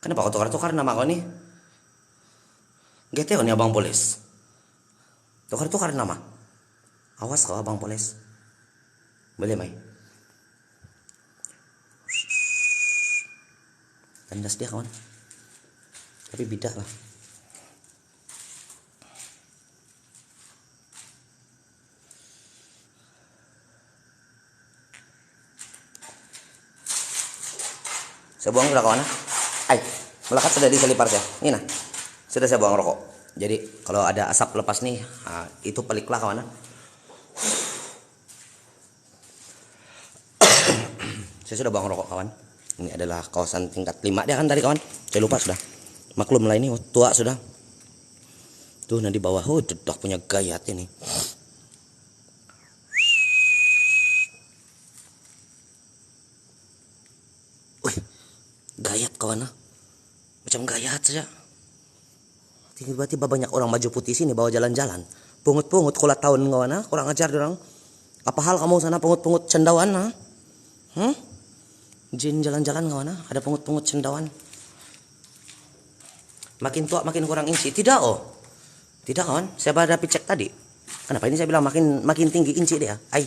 Kenapa kau tukar nama kau nih? Gete nih abang poles. Tukar nama. Awas kau abang poles. Boleh Mai. Tandas dia kawan. Tapi bidak lah. Saya buang sudah kawan. Melekat sudah di selipar saya. Ini nah. Sudah saya buang rokok. Jadi kalau ada asap lepas nih, itu peliklah kawan. Saya sudah buang rokok kawan. Ini adalah kawasan tingkat 5 dia kan tadi kawan. Saya lupa sudah. Maklum lah ini tua sudah. Tuh nah di bawah. Dedak punya gayat ini. kawan ha. Macam gayat saja. Tiba-tiba banyak orang maju putih sini bawa jalan-jalan. Pungut-pungut kulat tahun kawan ha. Kurang ajar orang. Apa hal kamu sana pungut-pungut cendawan ha? Jin jalan-jalan kawan ha. Ada pungut-pungut cendawan. Makin tua makin kurang inci. Tidak oh. Tidak kawan. Saya pada cek tadi. Kenapa ini saya bilang makin tinggi inci dia. Ai.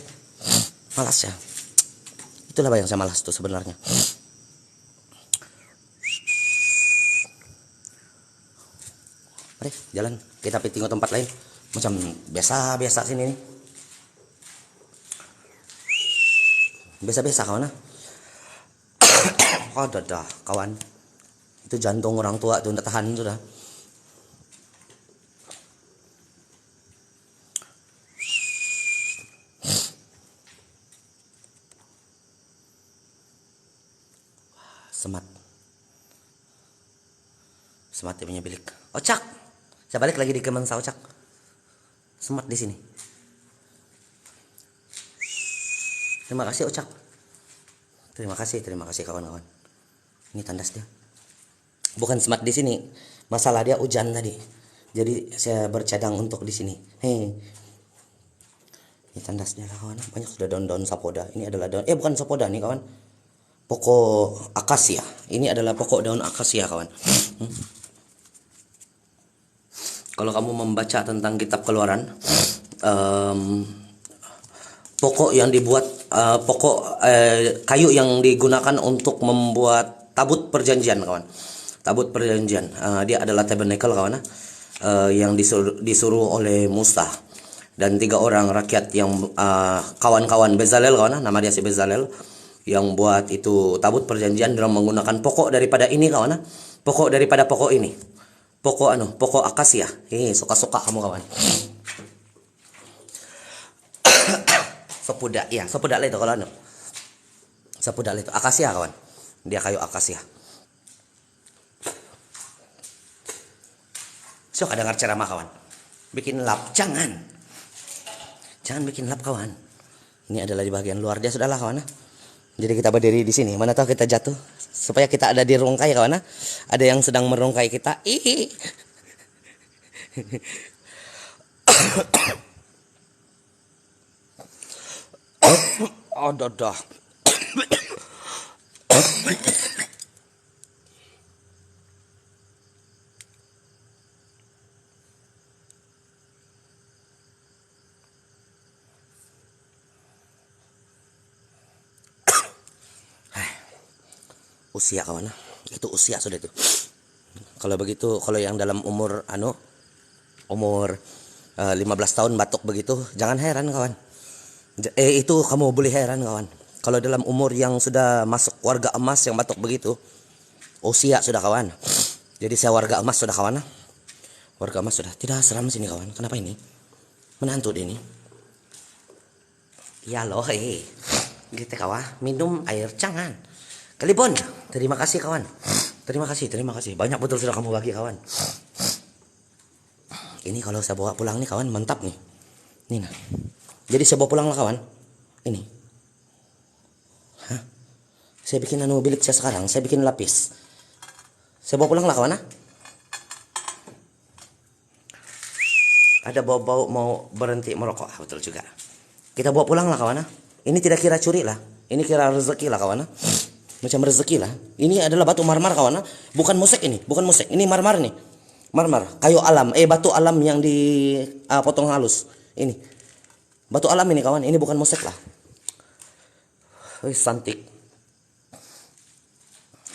Malas ya. Itulah yang saya malas tuh sebenarnya. Mari jalan. Kita pergi tengok tempat lain. Macam biasa-biasa sini nih. Biasa-biasa kawan ha. Oh dah kawan. Itu jantung orang tua tuh, tidak tahan sudah. Semat. Semat dia punya bilik. Ocak. Saya balik lagi di Kemensa Ocak. Semat di sini. Terima kasih Ocak. Terima kasih kawan-kawan. Ini tandas dia. Bukan semat di sini. Masalah dia hujan tadi. Jadi saya bercadang untuk di sini. Hei. Ini tandasnya lah kawan. Banyak sudah daun-daun sapoda. Ini adalah daun. Bukan sapoda nih kawan. Pokok akasia. Ini adalah pokok daun akasia kawan. Kalau kamu membaca tentang kitab Keluaran, pokok yang dibuat kayu yang digunakan untuk membuat tabut perjanjian kawan. Tabut perjanjian. Dia adalah tabernacle kawan. Yang disuruh oleh Musa dan 3 orang rakyat yang kawan-kawan Bezalel kawan. Nama dia si Bezalel. Yang buat itu tabut perjanjian dalam menggunakan pokok daripada ini kawan. Pokok daripada pokok ini. Pokok akasia. Suka-suka kamu kawan. Sepudak ya, sepudak itu kalau sepudak itu akasia kawan. Dia kayu akasia. Sok dengar ceramah kawan. Bikin lap, jangan bikin lap kawan. Ini adalah di bagian luar dia sudahlah kawan. Jadi kita berdiri di sini. Mana tahu kita jatuh. Supaya kita ada di rungkai kawan. Ada yang sedang merungkai kita. Oh dah. Usia kawan, itu usia sudah itu. Kalau begitu, kalau yang dalam umur 15 tahun batuk begitu, jangan heran kawan. Itu kamu boleh heran kawan. Kalau dalam umur yang sudah masuk warga emas yang batuk begitu, usia sudah kawan. Jadi saya warga emas sudah kawan. Warga emas sudah. Tidak seram sini kawan. Kenapa ini? Menantu ini. Ya loh, gitu kawan. Minum air jangan. Kalibon, terima kasih kawan. Terima kasih. Banyak betul sudah kamu bagi kawan. Ini kalau saya bawa pulang nih kawan, mantap nih. Ini nah. Jadi saya bawa pulang lah kawan. Ini. Saya bikin bilik saya sekarang. Saya bikin lapis. Saya bawa pulang lah kawan. Ada bau-bau mau berhenti merokok. Betul juga. Kita bawa pulang lah kawan. Ini tidak kira curi lah. Ini kira rezeki lah kawan. Macam rezeki lah. Ini adalah batu marmar kawan. Bukan musik ini. Bukan musik. Ini marmar nih. Marmar. Kayu alam. Batu alam yang dipotong halus. Ini. Batu alam ini kawan. Ini bukan musik lah. Cantik.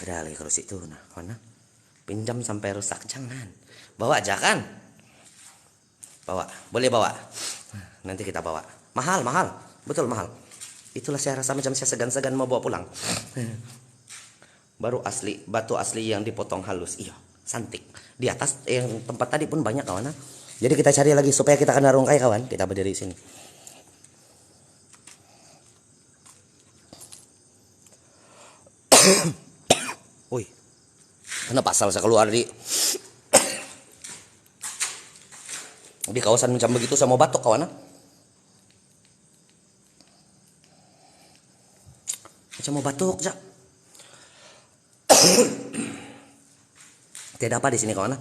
Ada lagi kalau situ. Nah kawan. Pinjam sampai rusak. Jangan. Bawa aja kan. Bawa. Boleh bawa. Nanti kita bawa. Mahal. Betul mahal. Itulah saya rasa macam saya segan-segan mau bawa pulang. Baru asli, batu asli yang dipotong halus. Iya, cantik. Di atas yang tempat tadi pun banyak kawan. Jadi kita cari lagi supaya kita kena rungkai kawan. Kita berdiri di sini. Woi. Kenapa asal saya keluar di kawasan macam begitu saya mau batuk kawan. Macam mau batuk, jak. Tidak apa di sini kawan.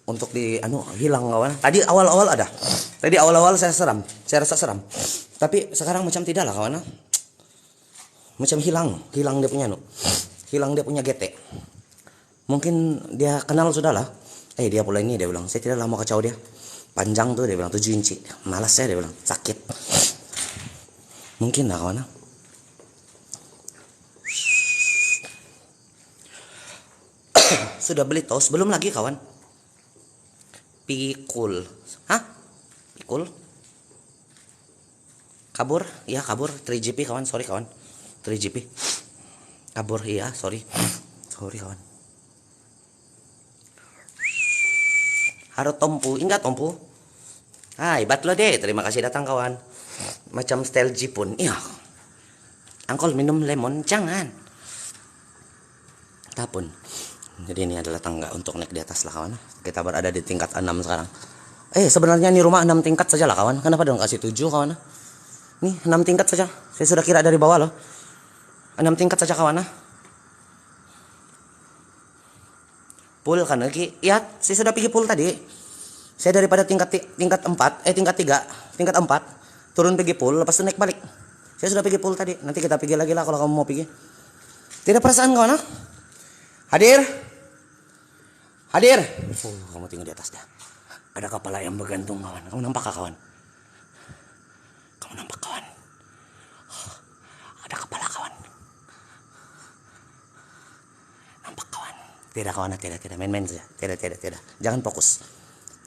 Untuk di hilang kawan. Tadi awal-awal ada. Tadi awal-awal saya rasa seram. Tapi sekarang macam tidak lah kawan. Macam hilang dia punya hilang dia punya GT. Mungkin dia kenal sudah lah. Dia pula ini, dia bilang saya tidak lama kacau dia. Panjang tuh dia bilang 7 inci. Malas saya, dia bilang sakit. Mungkin lah kawan. Sudah beli tos? Belum lagi kawan. Pikul. Hah? Pikul? Kabur? Iya kabur. 3GP kawan, sorry kawan. 3GP. Kabur, iya sorry. Sorry kawan. Haro Tompu, ingat Tompu? Hai, hebat lo deh. Terima kasih datang kawan. Macam style Jepun. Iya. Angkol minum lemon, jangan. Tapun. Jadi ini adalah tangga untuk naik di atas lah kawan. Kita berada di tingkat 6 sekarang. Sebenarnya ini rumah 6 tingkat saja lah kawan. Kenapa dong kasih 7 kawan? Nih 6 tingkat saja. Saya sudah kira dari bawah loh. 6 tingkat saja kawan. Pool kan lagi. Ya, saya sudah pergi pool tadi. Saya daripada tingkat 4, tingkat 4 turun pergi pool, lepas itu naik balik. Saya sudah pergi pool tadi. Nanti kita pergi lagi lah kalau kamu mau pergi. Tidak perasaan kawan? Hadir. Kamu tinggal di atas dah. Ada kepala yang bergantung kawan. Kamu nampak kah kawan? Kamu nampak kawan? Ada kepala kawan. Nampak kawan? Tidak kawan, tidak. Main-main saja. Tidak. Jangan fokus.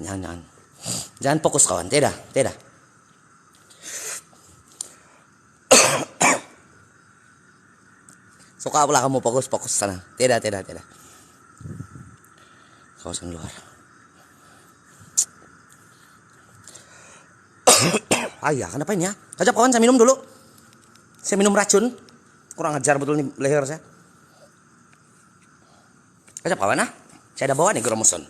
Jangan fokus kawan. Tidak. Suka pula kamu fokus sana. Tidak. Kawasan luar. Kenapa ini ya? Kajap kawan, saya minum dulu. Saya minum racun. Kurang ajar betul nih leher saya. Kajap kawan saya ada bawa nih Gramoson.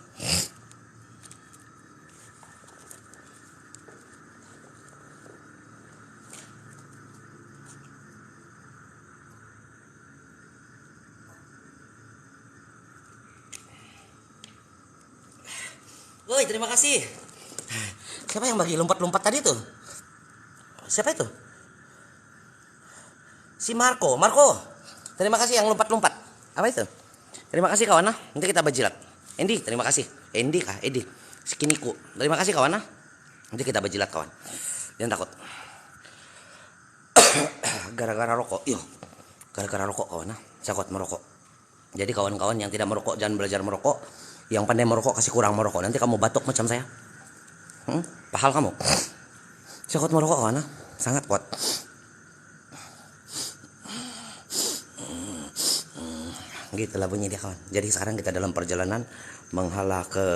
Woi, terima kasih. Siapa yang bagi lompat-lompat tadi tuh? Siapa itu? Si Marco. Terima kasih yang lompat-lompat. Apa itu? Terima kasih kawan. Nanti kita bajilat. Endi, terima kasih. Endi kah? Edi. Skiniku. Terima kasih kawan. Nanti kita bajilat kawan. Jangan takut. Gara-gara rokok. Gara-gara rokok kawan. Saya kuat merokok. Jadi kawan-kawan yang tidak merokok jangan belajar merokok. Yang pandai merokok kasih kurang merokok. Nanti kamu batuk macam saya. Pahal kamu. Saya kuat merokok kawan. Sangat kuat. Gitulah bunyi dia kawan. Jadi sekarang kita dalam perjalanan menghala ke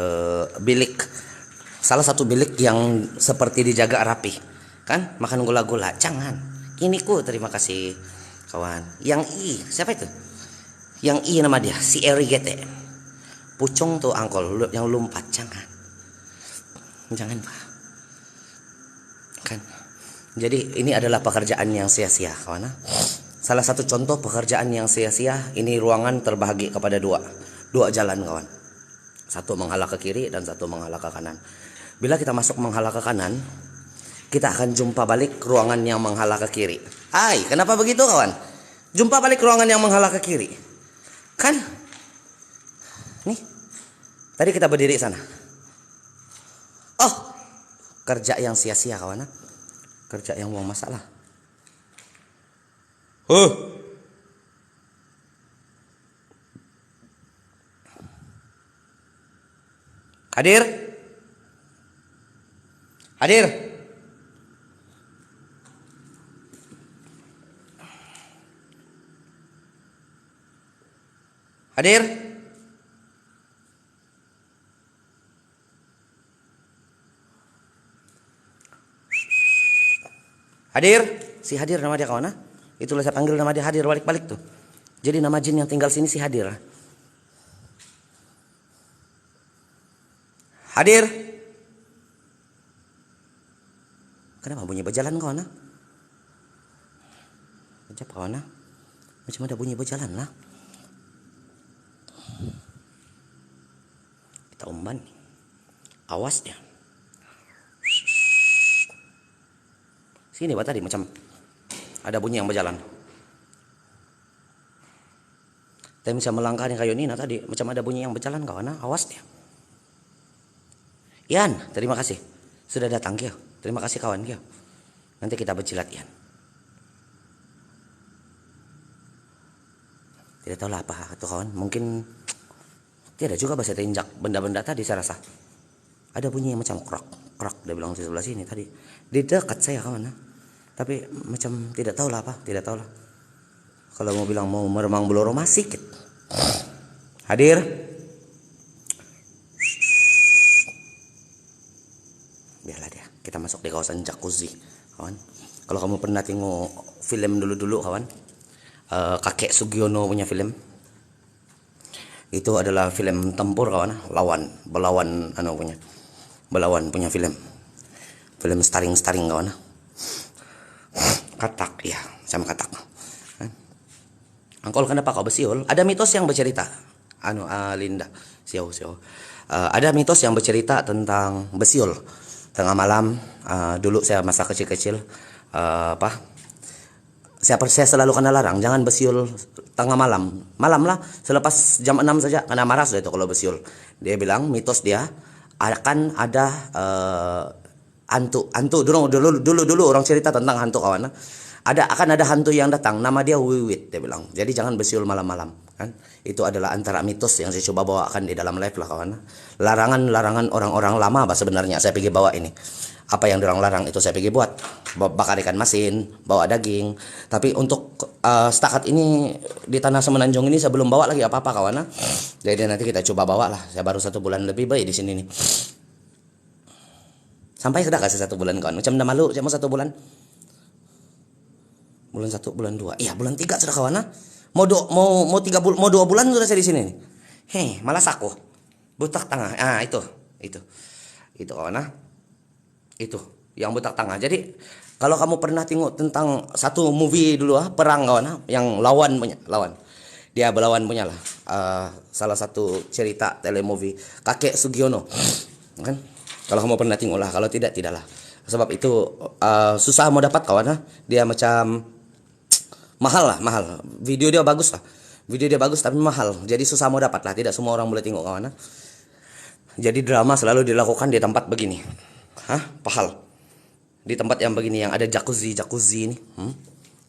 bilik. Salah satu bilik yang seperti dijaga rapi. Kan? Makan gula-gula. Jangan. Kiniku, terima kasih kawan. Yang I, siapa itu? Yang I nama dia, si Erigete. Pucung tuh angkol yang lompat. Jangan Pak. Kan? Jadi ini adalah pekerjaan yang sia-sia kawan. Salah satu contoh pekerjaan yang sia-sia. Ini ruangan terbahagi kepada dua jalan kawan. Satu menghala ke kiri dan satu menghala ke kanan. Bila kita masuk menghala ke kanan, kita akan jumpa balik ruangan yang menghala ke kiri. Kenapa begitu kawan? Jumpa balik ruangan yang menghala ke kiri. Kan? Nih. Tadi kita berdiri sana. Kerja yang sia-sia kawan. Kerja yang buang masalah. Hadir. Si Hadir nama dia kawan. Itulah saya panggil nama dia Hadir balik-balik tuh. Jadi nama jin yang tinggal sini si Hadir. Kenapa bunyi berjalan kawan? Macam kawan? Macam ada bunyi berjalan lah. Ada umpan. Awas dia. Sini Pak tadi macam ada bunyi yang berjalan. Tapi bisa melangkah nih kayu Nina tadi macam ada bunyi yang berjalan kawan. Awas dia. Ian, terima kasih sudah datang Kyo. Terima kasih kawan Kyo. Nanti kita bercilat Ian. Tidak tahu lah apa tuh kawan. Mungkin tidak juga bahasa injak benda-benda tadi saya rasa. Ada bunyi yang macam krok krok dia bilang di sebelah sini tadi. Di dekat saya kawan. Tapi macam tidak tahu lah apa, tidak tahu lah. Kalau mau bilang mau meremang beloro masih sikit. Hadir. Biarlah dia. Kita masuk di kawasan jacuzzi, kawan. Kalau kamu pernah tengok film dulu-dulu, kawan, kakek Sugiono punya film. Itu adalah film tempur, kawan. Belawan punya film. Film staring-staring, kawan. Katak, ya, sama katak. Angkol kenapa kau besiul? Ada mitos yang bercerita, Linda, siau. Ada mitos yang bercerita tentang besiul tengah malam. Dulu saya masa kecil-kecil, saya selalu kena larang jangan besiul tengah malam lah, selepas jam 6 saja kena marah sudah itu kalau besiul. Dia bilang mitos dia akan ada hantu dulu orang cerita tentang hantu kawan. Akan ada hantu yang datang, nama dia Wiwit, dia bilang. Jadi jangan besiul malam-malam, kan? Itu adalah antara mitos yang saya coba bawakan di dalam live lah kawan. Larangan orang-orang lama sebenarnya saya pergi bawa ini. Apa yang diorang larang itu saya pergi buat. Bakar ikan masin, bawa daging. Tapi untuk setakat ini di tanah Semenanjung ini saya belum bawa lagi apa-apa kawan. Jadi nanti kita coba bawa lah. Saya baru 1 bulan lebih baik di sini nih. Sampai sudah kasih 1 bulan kawan. Macam dah malu, saya mau 1 bulan. Bulan 1, bulan 2. Iya, bulan 3 sudah kawan. Mau 2 bulan sudah saya di sini nih. Malas aku. Butak tengah. Itu kawan. Itu yang butak tengah. Jadi kalau kamu pernah tengok tentang satu movie dulu perang kawan, yang lawan. Dia berlawan punya lah. Salah satu cerita telemovie kakek Sugiono. Kan? Kalau kamu pernah tengok lah, kalau tidaklah. Sebab itu susah mau dapat kawan. Dia macam mahal. Video dia bagus tapi mahal. Jadi susah mau dapat lah. Tidak semua orang boleh tengok kawan. Jadi drama selalu dilakukan di tempat begini. Pahal. Di tempat yang begini yang ada jacuzzi ini.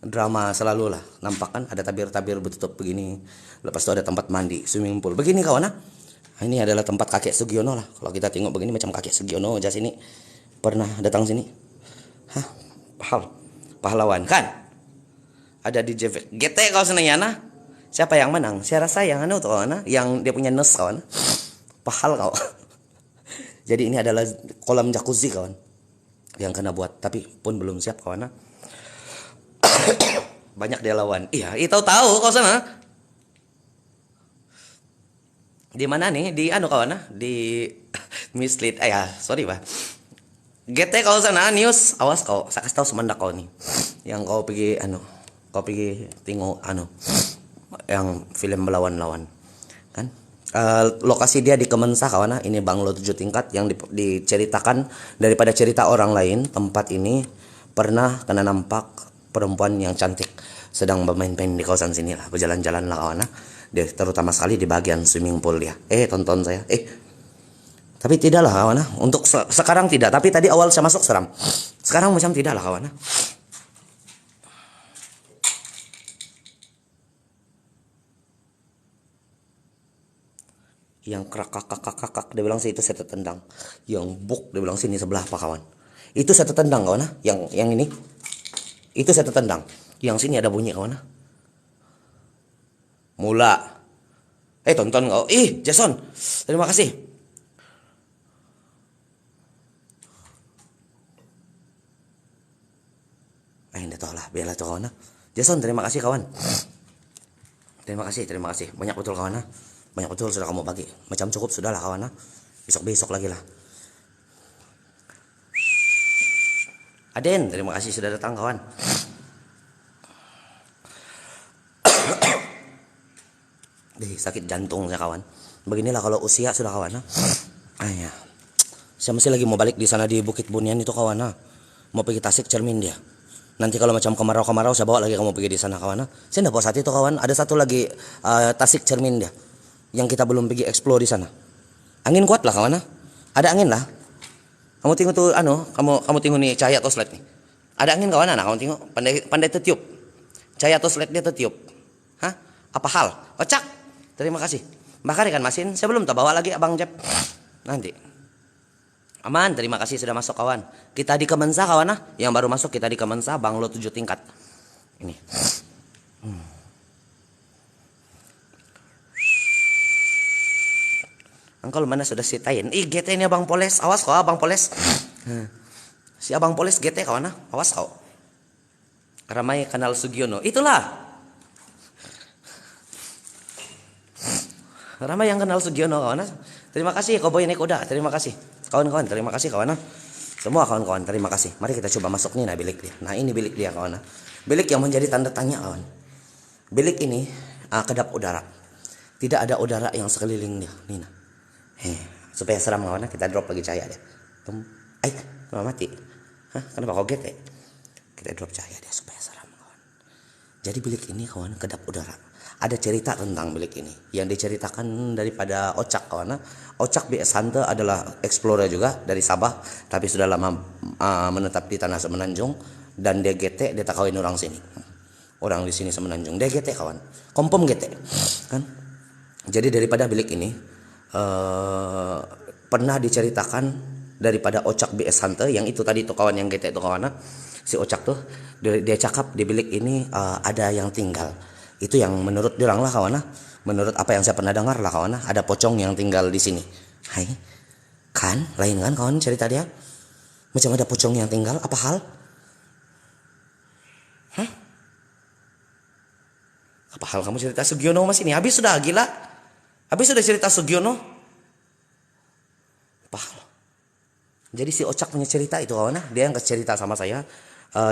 Drama selalu lah. Nampak kan ada tabir-tabir bertutup begini. Lepas itu ada tempat mandi, swimming pool. Begini kawan. Ini adalah tempat kakek Sugiono lah. Kalau kita tengok begini macam kakek Sugiono aja sini. Pernah datang sini. Pahlawan kan? Ada di GT kau senayana. Siapa yang menang? Saya rasa yang tuh kawan, yang dia punya nus kawan. Pahal kau. Jadi ini adalah kolam jacuzzi kawan. Yang kena buat, tapi pun belum siap kawan. Banyak dia lawan. Iya, itu tahu kau sana. Di mana nih? Di kawan, di mislead. Sorry Pak. GT kau sana news, awas kau. Saya kasih tahu semendak kau nih. Yang kau pergi kau pergi tengok yang film melawan kan. Lokasi dia di Kemensa kawan. Ini banglo 7 tingkat yang diceritakan daripada cerita orang lain. Tempat ini pernah kena nampak perempuan yang cantik sedang bermain-main di kawasan sini lah, berjalan-jalan lah kawan. Dia terutama sekali di bagian swimming pool dia. Tonton saya. Tapi tidaklah kawan. Untuk sekarang tidak, tapi tadi awal saya masuk seram. Sekarang macam tidaklah kawan. Yang kakak dia bilang itu saya tertendang. Yang buk dia bilang sini sebelah apa kawan. Itu saya tertendang kawan. Yang ini. Itu saya tertendang. Yang sini ada bunyi kawan. Mula. Tonton kau. Jason. Terima kasih. Tidak tahu lah. Biarlah tuh kawan. Jason terima kasih kawan. Terima kasih. Banyak betul kawan. Banyak betul sudah kamu bagi. Macam cukup sudah lah kawan. Besok lagi lah. Aden, terima kasih sudah datang kawan. Sakit jantung saya kawan. Beginilah kalau usia sudah kawan. Ayah. Saya masih lagi mau balik di sana di Bukit Bunian itu kawan. Mau pergi Tasik cermin dia. Nanti kalau macam kemarau-kemarau saya bawa lagi kamu pergi di sana kawan. Saya enggak puas hati itu kawan. Ada satu lagi Tasik cermin dia. Yang kita belum pergi explore di sana. Angin kuat lah kawan. Ada angin lah. Kamu tengok tuh kamu tengok nih cahaya toslet nih. Ada angin kawan kamu tengok pandai tertiup. Cahaya toslet dia tertiup. Hah? Apa hal? Ocak. Terima kasih. Bakar ikan masin. Saya belum tahu bawa lagi Abang Jep. Nanti. Aman, terima kasih sudah masuk kawan. Kita di Kemensa kawan Yang baru masuk kita di Kemensa, Banglo 7 tingkat. Ini. Angkol mana sudah sitain. GT ini Abang Poles. Awas kau Abang Poles. Si Abang Poles GT kawan Awas kau. Ramai Kanal Sugiono. Itulah. Ramai yang kenal Sugiono kawan. Terima kasih kau boy naik kuda. Terima kasih. Kawan-kawan, terima kasih kawan. Semua kawan-kawan, terima kasih. Mari kita coba masuk nih bilik dia. Nah, ini bilik dia kawan. Bilik yang menjadi tanda tanya kawan. Bilik ini kedap udara. Tidak ada udara yang sekeliling dia. Nih nah. Supaya seram kawan, kita drop lagi cahaya dia. Kenapa mati? Kenapa kau gete? Kita drop cahaya dia supaya seram kawan. Jadi bilik ini kawan kedap udara. Ada cerita tentang bilik ini yang diceritakan daripada Ocak kawan. Ocak BS Hunter adalah explorer juga dari Sabah, tapi sudah lama menetap di tanah Semenanjung dan dia GT, dia tak kawin orang sini. Orang di sini Semenanjung, dia GT kawan. Kompom GT. Kan? Jadi daripada bilik ini pernah diceritakan daripada Ocak BS Hunter yang itu tadi tuh kawan yang GT itu kawan. Si Ocak tuh dia cakap di bilik ini ada yang tinggal. Itu yang menurut dia lah kawan. Menurut apa yang saya pernah dengar lah kawan. Ada pocong yang tinggal di sini. Hai. Kan? Lain kan kawan cerita dia? Macam ada pocong yang tinggal. Apa hal? Apa hal kamu cerita Sugiono mas ini? Habis sudah gila? Habis sudah cerita Sugiono? Apa hal? Jadi si Ocak punya cerita itu kawan. Dia yang kasih cerita sama saya.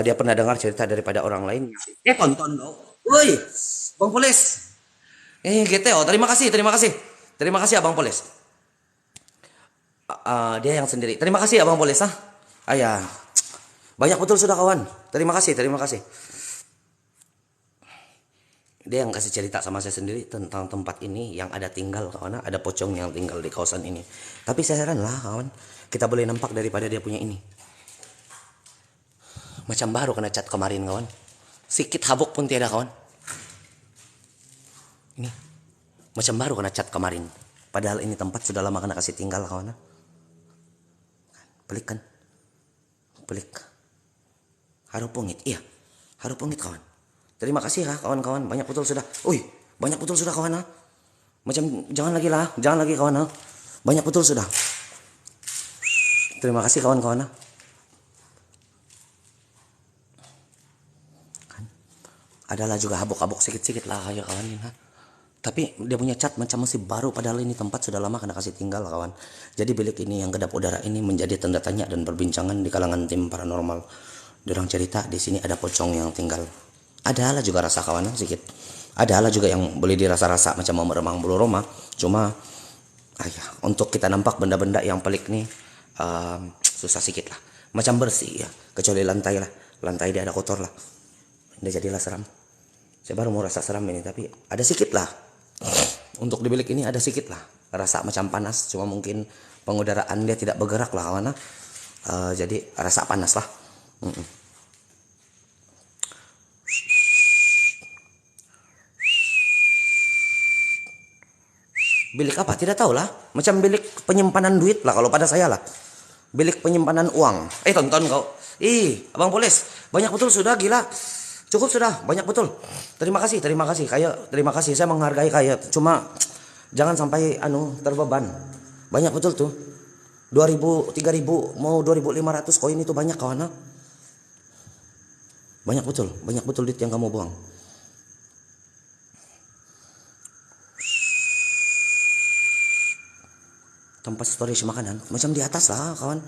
Dia pernah dengar cerita daripada orang lain. Tonton kau. Woi, Bang Poles. GTO, terima kasih. Terima kasih Abang Poles. Dia yang sendiri. Terima kasih Abang Poles Ayah. Banyak betul sudah kawan. Terima kasih. Dia yang kasih cerita sama saya sendiri tentang tempat ini yang ada tinggal kawan. Ada pocong yang tinggal di kawasan ini. Tapi saya heran lah kawan. Kita boleh nampak daripada dia punya ini. Macam baru kena cat kemarin kawan. Sikit habuk pun tiada kawan. Ini macam baru kena cat kemarin. Padahal ini tempat sudah lama kena kasih tinggal kawan. Pelik kan? Pelik. Haru pungit. Iya. Haru pungit kawan. Terima kasih kawan-kawan. Banyak betul sudah. Banyak betul sudah kawan. Macam jangan lagi kawan. Banyak betul sudah. Terima kasih kawan-kawan. Adalah juga habuk-habuk sedikit-sedikit lah kayak kawan ini. Tapi dia punya cat macam masih baru padahal ini tempat sudah lama kena kasih tinggal kawan. Jadi bilik ini yang kedap udara ini menjadi tanda tanya dan perbincangan di kalangan tim paranormal. Diorang cerita di sini ada pocong yang tinggal. Adalah juga rasa kawan sedikit. Adalah juga yang boleh dirasa-rasa macam mau meremang bulu roma. Cuma untuk kita nampak benda-benda yang pelik nih susah sedikit lah. Macam bersih ya, kecuali lantai lah. Lantai dia ada kotor lah. Udah jadilah seram. Saya baru mau rasa seram ini tapi ada sedikit lah. Untuk di bilik ini ada sedikit lah rasa macam panas, cuma mungkin pengudaraan dia tidak bergerak lah kawan. Jadi rasa panas lah. Bilik apa? Tidak tahu lah. Macam bilik penyimpanan duit lah kalau pada saya lah. Bilik penyimpanan uang. Tonton kau. Abang Poles, banyak betul sudah gila. Cukup sudah, banyak betul. Terima kasih. Kayak terima kasih, saya menghargai kayak. Cuma jangan sampai terbeban. Banyak betul tuh. 2000, 3000, mau 2500 koin itu banyak kawan. Banyak betul duit yang kamu buang. Tempat storage makanan, macam di atas lah kawan.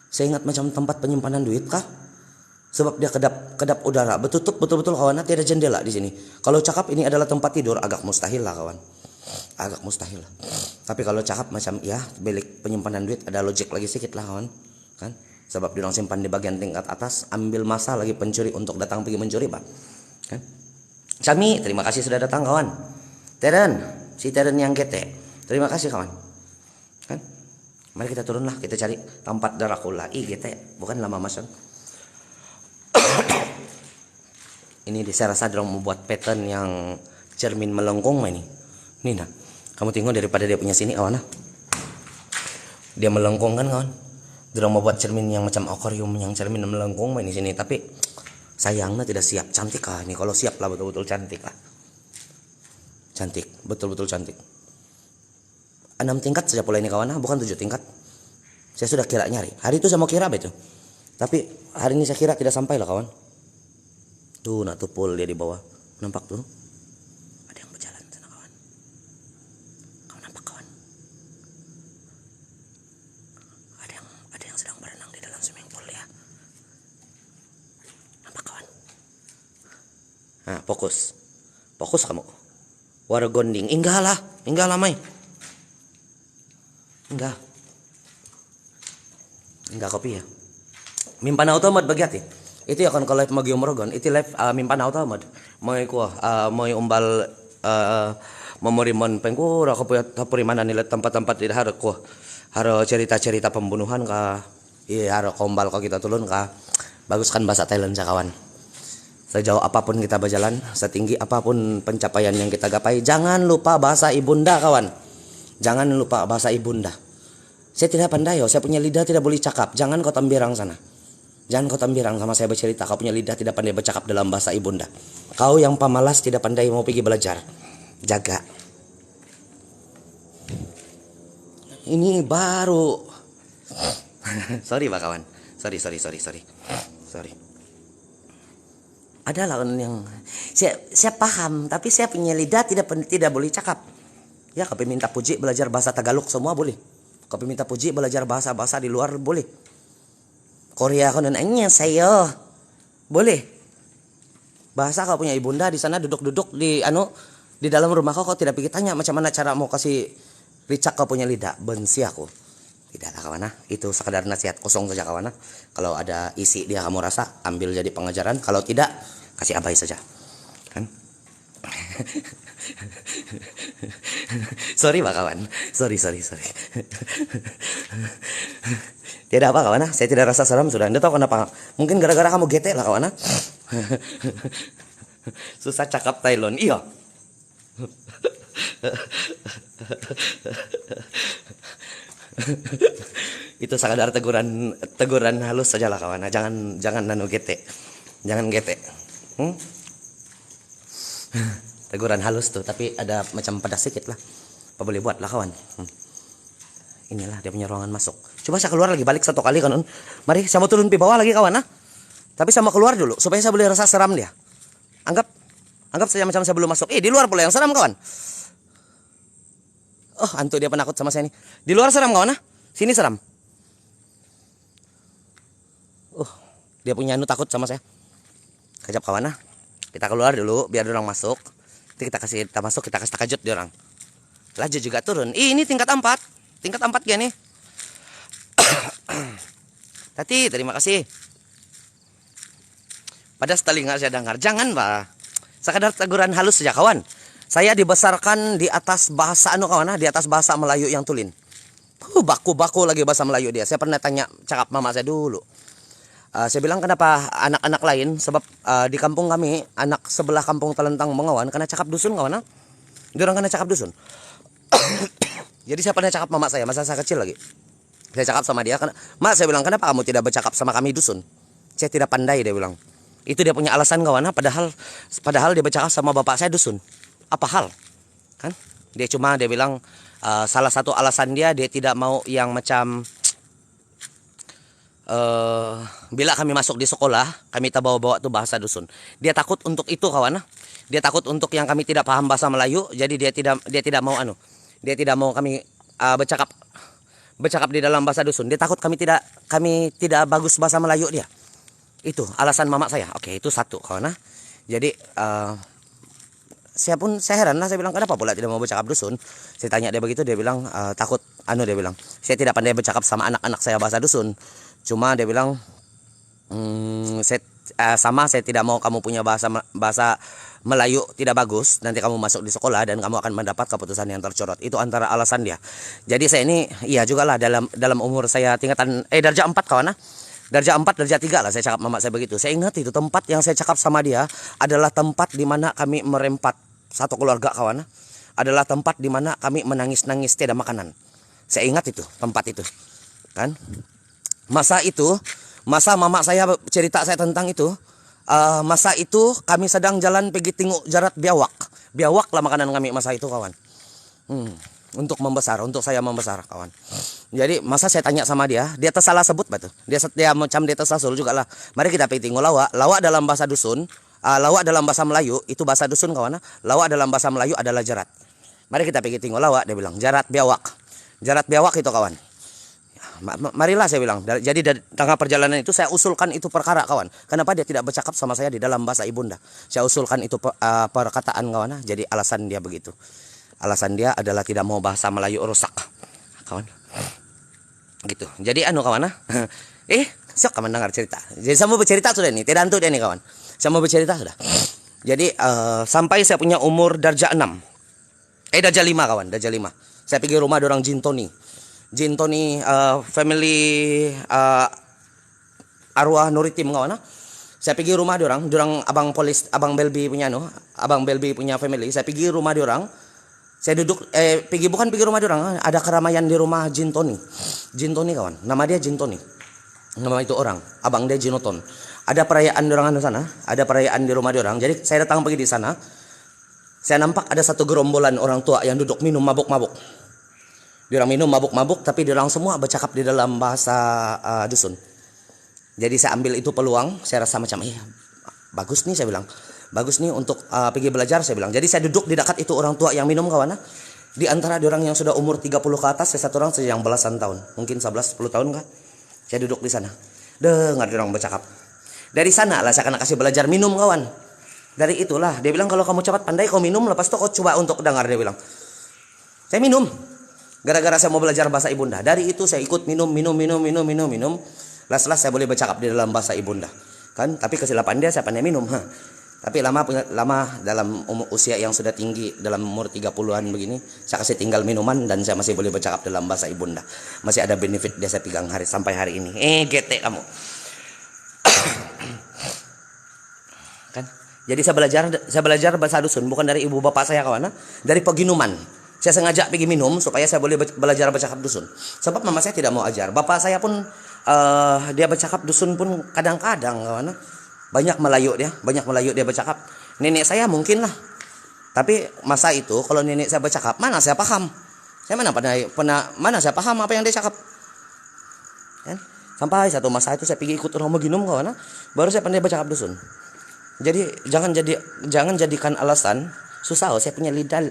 Saya ingat macam tempat penyimpanan duit kah? Sebab dia kedap udara, betul-betul kawan, tiada jendela di sini. Kalau cakap ini adalah tempat tidur agak mustahil lah kawan. agak mustahil. Tapi kalau cakap macam ya bilik penyimpanan duit ada logik lagi sedikit lah kawan, kan? Sebab diorang simpan di bagian tingkat atas, ambil masa lagi pencuri untuk datang pergi mencuri, Pak. Kan? Cami, terima kasih sudah datang kawan. Teren, si Teren yang gete. Terima kasih kawan. Kan? Mari kita turunlah, kita cari tempat Dracula. Gete, bukan lama masuk. Ini saya rasa dorong membuat pattern yang cermin melengkung ini. Nih nah, kamu tengok daripada dia punya sini kawan. Dia melengkung kan kawan. Dorong membuat cermin yang macam akuarium yang cermin melengkung ini sini. Tapi sayangnya tidak siap. Cantik kah ini? Kalau siap lah betul-betul cantik lah. Cantik, betul-betul cantik. 6 tingkat saja pula ini kawan, bukan 7 tingkat. Saya sudah kira nyari. Hari itu saya mau kira betul. Tapi hari ini saya kira tidak sampai lah kawan. Tuh nak tupul dia di bawah. Nampak tuh? Ada yang berjalan sana kawan. Kamu nampak kawan? Ada yang sedang berenang di dalam swimming pool ya. Nampak kawan? Nah, fokus. Fokus kamu. Wargonding. Enggak lah Mai. Enggak kopi ya. Mimpan automat bagiati. Itu ya kan kalau live magi umrogon, itu live mimpan automat. Mau umbal memorimon pengkura kapuri mana nilai tempat-tempat di haro ko. Haro cerita-cerita pembunuhan kah. Iya haro kombal kok kita tulun kah. Bagus kan bahasa Thailand kawan. Sejauh apapun kita berjalan, setinggi apapun pencapaian yang kita gapai, jangan lupa bahasa ibunda kawan. Jangan lupa bahasa ibunda. Saya tidak pandai saya punya lidah tidak boleh cakap. Jangan kau tambirang sana. Jangan kau tambirang sama saya bercerita. Kau punya lidah tidak pandai bercakap dalam bahasa ibunda. Kau yang pemalas tidak pandai mau pergi belajar. Jaga. Ini baru. Sorry Pak kawan. Sorry. Ada lawan yang saya paham, tapi saya punya lidah tidak boleh cakap. Ya, kau minta puji belajar bahasa Tagalog semua boleh. Kau minta puji belajar bahasa-bahasa di luar boleh. Korea kau nanya saya boleh. Bahasa kau punya ibunda di sana duduk-duduk di dalam rumah kau tidak pikir tanya macam mana cara mau kasih ricak kau punya lidah. Benci aku. Tidaklah kawan, itu sekadar nasihat kosong saja kawan. Kalau ada isi dia kamu rasa ambil jadi pengajaran, kalau tidak kasih abai saja. Kan? Sorry Pak kawan. Sorry. Tidak apa kawan, saya tidak rasa seram sudah. Anda tahu kenapa? Mungkin gara-gara kamu gete lah kawan. Susah cakap Thailand. Iya. Itu sekadar teguran halus saja lah kawan. Jangan nanu gete. Jangan gete. Teguran halus tuh, tapi ada macam pedas sedikit lah. Apa boleh buat lah kawan. Inilah dia punya ruangan masuk. Coba saya keluar lagi, balik satu kali kan. Mari saya mau turun di bawah lagi kawan. Tapi saya mau keluar dulu supaya saya boleh rasa seram dia. Anggap saja macam saya belum masuk. Di luar pula yang seram kawan. Oh, antu dia penakut sama saya nih. Di luar seram kawan. Sini seram. Dia punya takut sama saya. Kejap kawan. Kita keluar dulu biar orang masuk. Nanti kita masuk, kita kasih takajut dia orang. Laju juga turun. Ini tingkat 4. Tingkat 4 gini. Tati, terima kasih. Pada telinga saya dengar, jangan Pak. Sekadar teguran halus saja kawan. Saya dibesarkan di atas bahasa kawan, di atas bahasa Melayu yang tulin. Baku lagi bahasa Melayu dia. Saya pernah tanya cakap mama saya dulu. Saya bilang kenapa anak-anak lain, sebab di kampung kami, anak sebelah kampung Telentang Bengawan kena cakap dusun kawan. Dia orang kena cakap dusun. Jadi saya pernah cakap mama saya masa saya kecil lagi. Saya cakap sama dia, Mak, saya bilang kenapa kamu tidak bercakap sama kami dusun? Saya tidak pandai, dia bilang. Itu dia punya alasan kawan, padahal dia bercakap sama bapak saya dusun. Apa hal? Kan? Dia bilang salah satu alasan dia tidak mau yang macam bila kami masuk di sekolah, kami tak bawa tuh bahasa dusun. Dia takut untuk itu kawan. Dia takut untuk yang kami tidak paham bahasa Melayu, jadi dia tidak mau Dia tidak mau kami bercakap di dalam bahasa dusun. Dia takut kami tidak bagus bahasa Melayu dia. Itu alasan mama saya. Oke, itu satu kawan. Jadi saya heran lah, saya bilang kenapa pula tidak mau bercakap dusun. Saya tanya dia begitu, dia bilang takut dia bilang saya tidak pandai bercakap sama anak-anak saya bahasa dusun. Cuma dia bilang saya tidak mau kamu punya bahasa Melayu tidak bagus, nanti kamu masuk di sekolah dan kamu akan mendapat keputusan yang tercorot. Itu antara alasan dia. Jadi saya ini iya juga lah, dalam umur saya tingkatan darjah 4 kawan. Darjah 4, darjah 3 lah saya cakap mama saya begitu. Saya ingat itu tempat yang saya cakap sama dia adalah tempat di mana kami merempat satu keluarga kawan. Adalah tempat di mana kami menangis-nangis tiada makanan. Saya ingat itu, tempat itu. Kan? Masa mama saya cerita saya tentang itu, masa itu kami sedang jalan pergi tengok jarat biawak. Biawak lah makanan kami masa itu kawan. Untuk saya membesar kawan. Jadi masa saya tanya sama dia tersalah sebut batu. Dia macam dia tersasul juga lah. Mari kita pergi tengok lawak. Lawak dalam bahasa dusun, lawak dalam bahasa Melayu itu bahasa dusun kawan. Lawak dalam bahasa Melayu adalah jarat. Mari kita pergi tengok lawak, dia bilang jarat biawak. Jarat biawak itu kawan. Marilah saya bilang. Jadi dari tengah perjalanan itu saya usulkan itu perkara kawan. Kenapa dia tidak bercakap sama saya di dalam bahasa ibunda? Saya usulkan itu perkataan kawan. Jadi alasan dia begitu. Alasan dia adalah tidak mau bahasa Melayu rusak kawan. Gitu. Jadi kawan. Sok kawan dengar cerita. Jadi saya mau bercerita sudah nih. Tidak antuk dia nih kawan. Saya mau bercerita sudah. Jadi sampai saya punya umur darjah 6. Darjah 5 kawan. Darjah 5. Saya pergi rumah orang Jintoni family arwah Nuritim kawan. Saya pergi rumah diorang abang Belbi punya family. Saya pergi rumah diorang. Saya duduk bukan pergi rumah diorang, ada keramaian di rumah Jintoni kawan. Nama dia Jintoni. Nama itu orang, abang dia Jinoton. Ada perayaan diorang di sana, ada perayaan di rumah diorang. Jadi saya datang pergi di sana. Saya nampak ada satu gerombolan orang tua yang duduk minum mabuk-mabuk. Diorang minum mabuk-mabuk, tapi diorang semua bercakap di dalam bahasa dusun. Jadi saya ambil itu peluang, saya rasa macam bagus nih saya bilang. Bagus nih untuk pergi belajar saya bilang. Jadi saya duduk di dekat itu orang tua yang minum kawan. Di antara diorang yang sudah umur 30 ke atas, saya satu orang yang belasan tahun, mungkin 11-10 tahun kah. Saya duduk di sana. Dengar diorang bercakap. Dari sana lah saya akan kasih belajar minum kawan. Dari itulah dia bilang kalau kamu cepat pandai kau minum, lepas itu kau coba untuk dengar, dia bilang. Saya minum. Gara-gara saya mau belajar bahasa ibunda. Dari itu saya ikut minum. Las-las saya boleh bercakap di dalam bahasa ibunda. Kan? Tapi kesilapan dia saya pandai minum. Tapi lama dalam usia yang sudah tinggi, dalam umur 30-an begini, saya kasih tinggal minuman dan saya masih boleh bercakap dalam bahasa ibunda. Masih ada benefit dia saya pegang sampai hari ini. Gete kamu. Kan? Jadi saya belajar bahasa dusun bukan dari ibu bapak saya kawan, dari peginuman. Saya sengaja pergi minum supaya saya boleh belajar bercakap dusun. Sebab mama saya tidak mau ajar. Bapak saya pun dia bercakap dusun pun kadang-kadang kawan. Banyak Melayu dia bercakap. Nenek saya mungkin lah. Tapi masa itu kalau nenek saya bercakap, mana saya paham. Saya mana saya paham apa yang dia cakap. Kan? Sampai satu masa itu saya pergi ikut orang Meginum kawan. Baru saya pandai bercakap dusun. Jadi jangan jadikan alasan susah saya punya lidah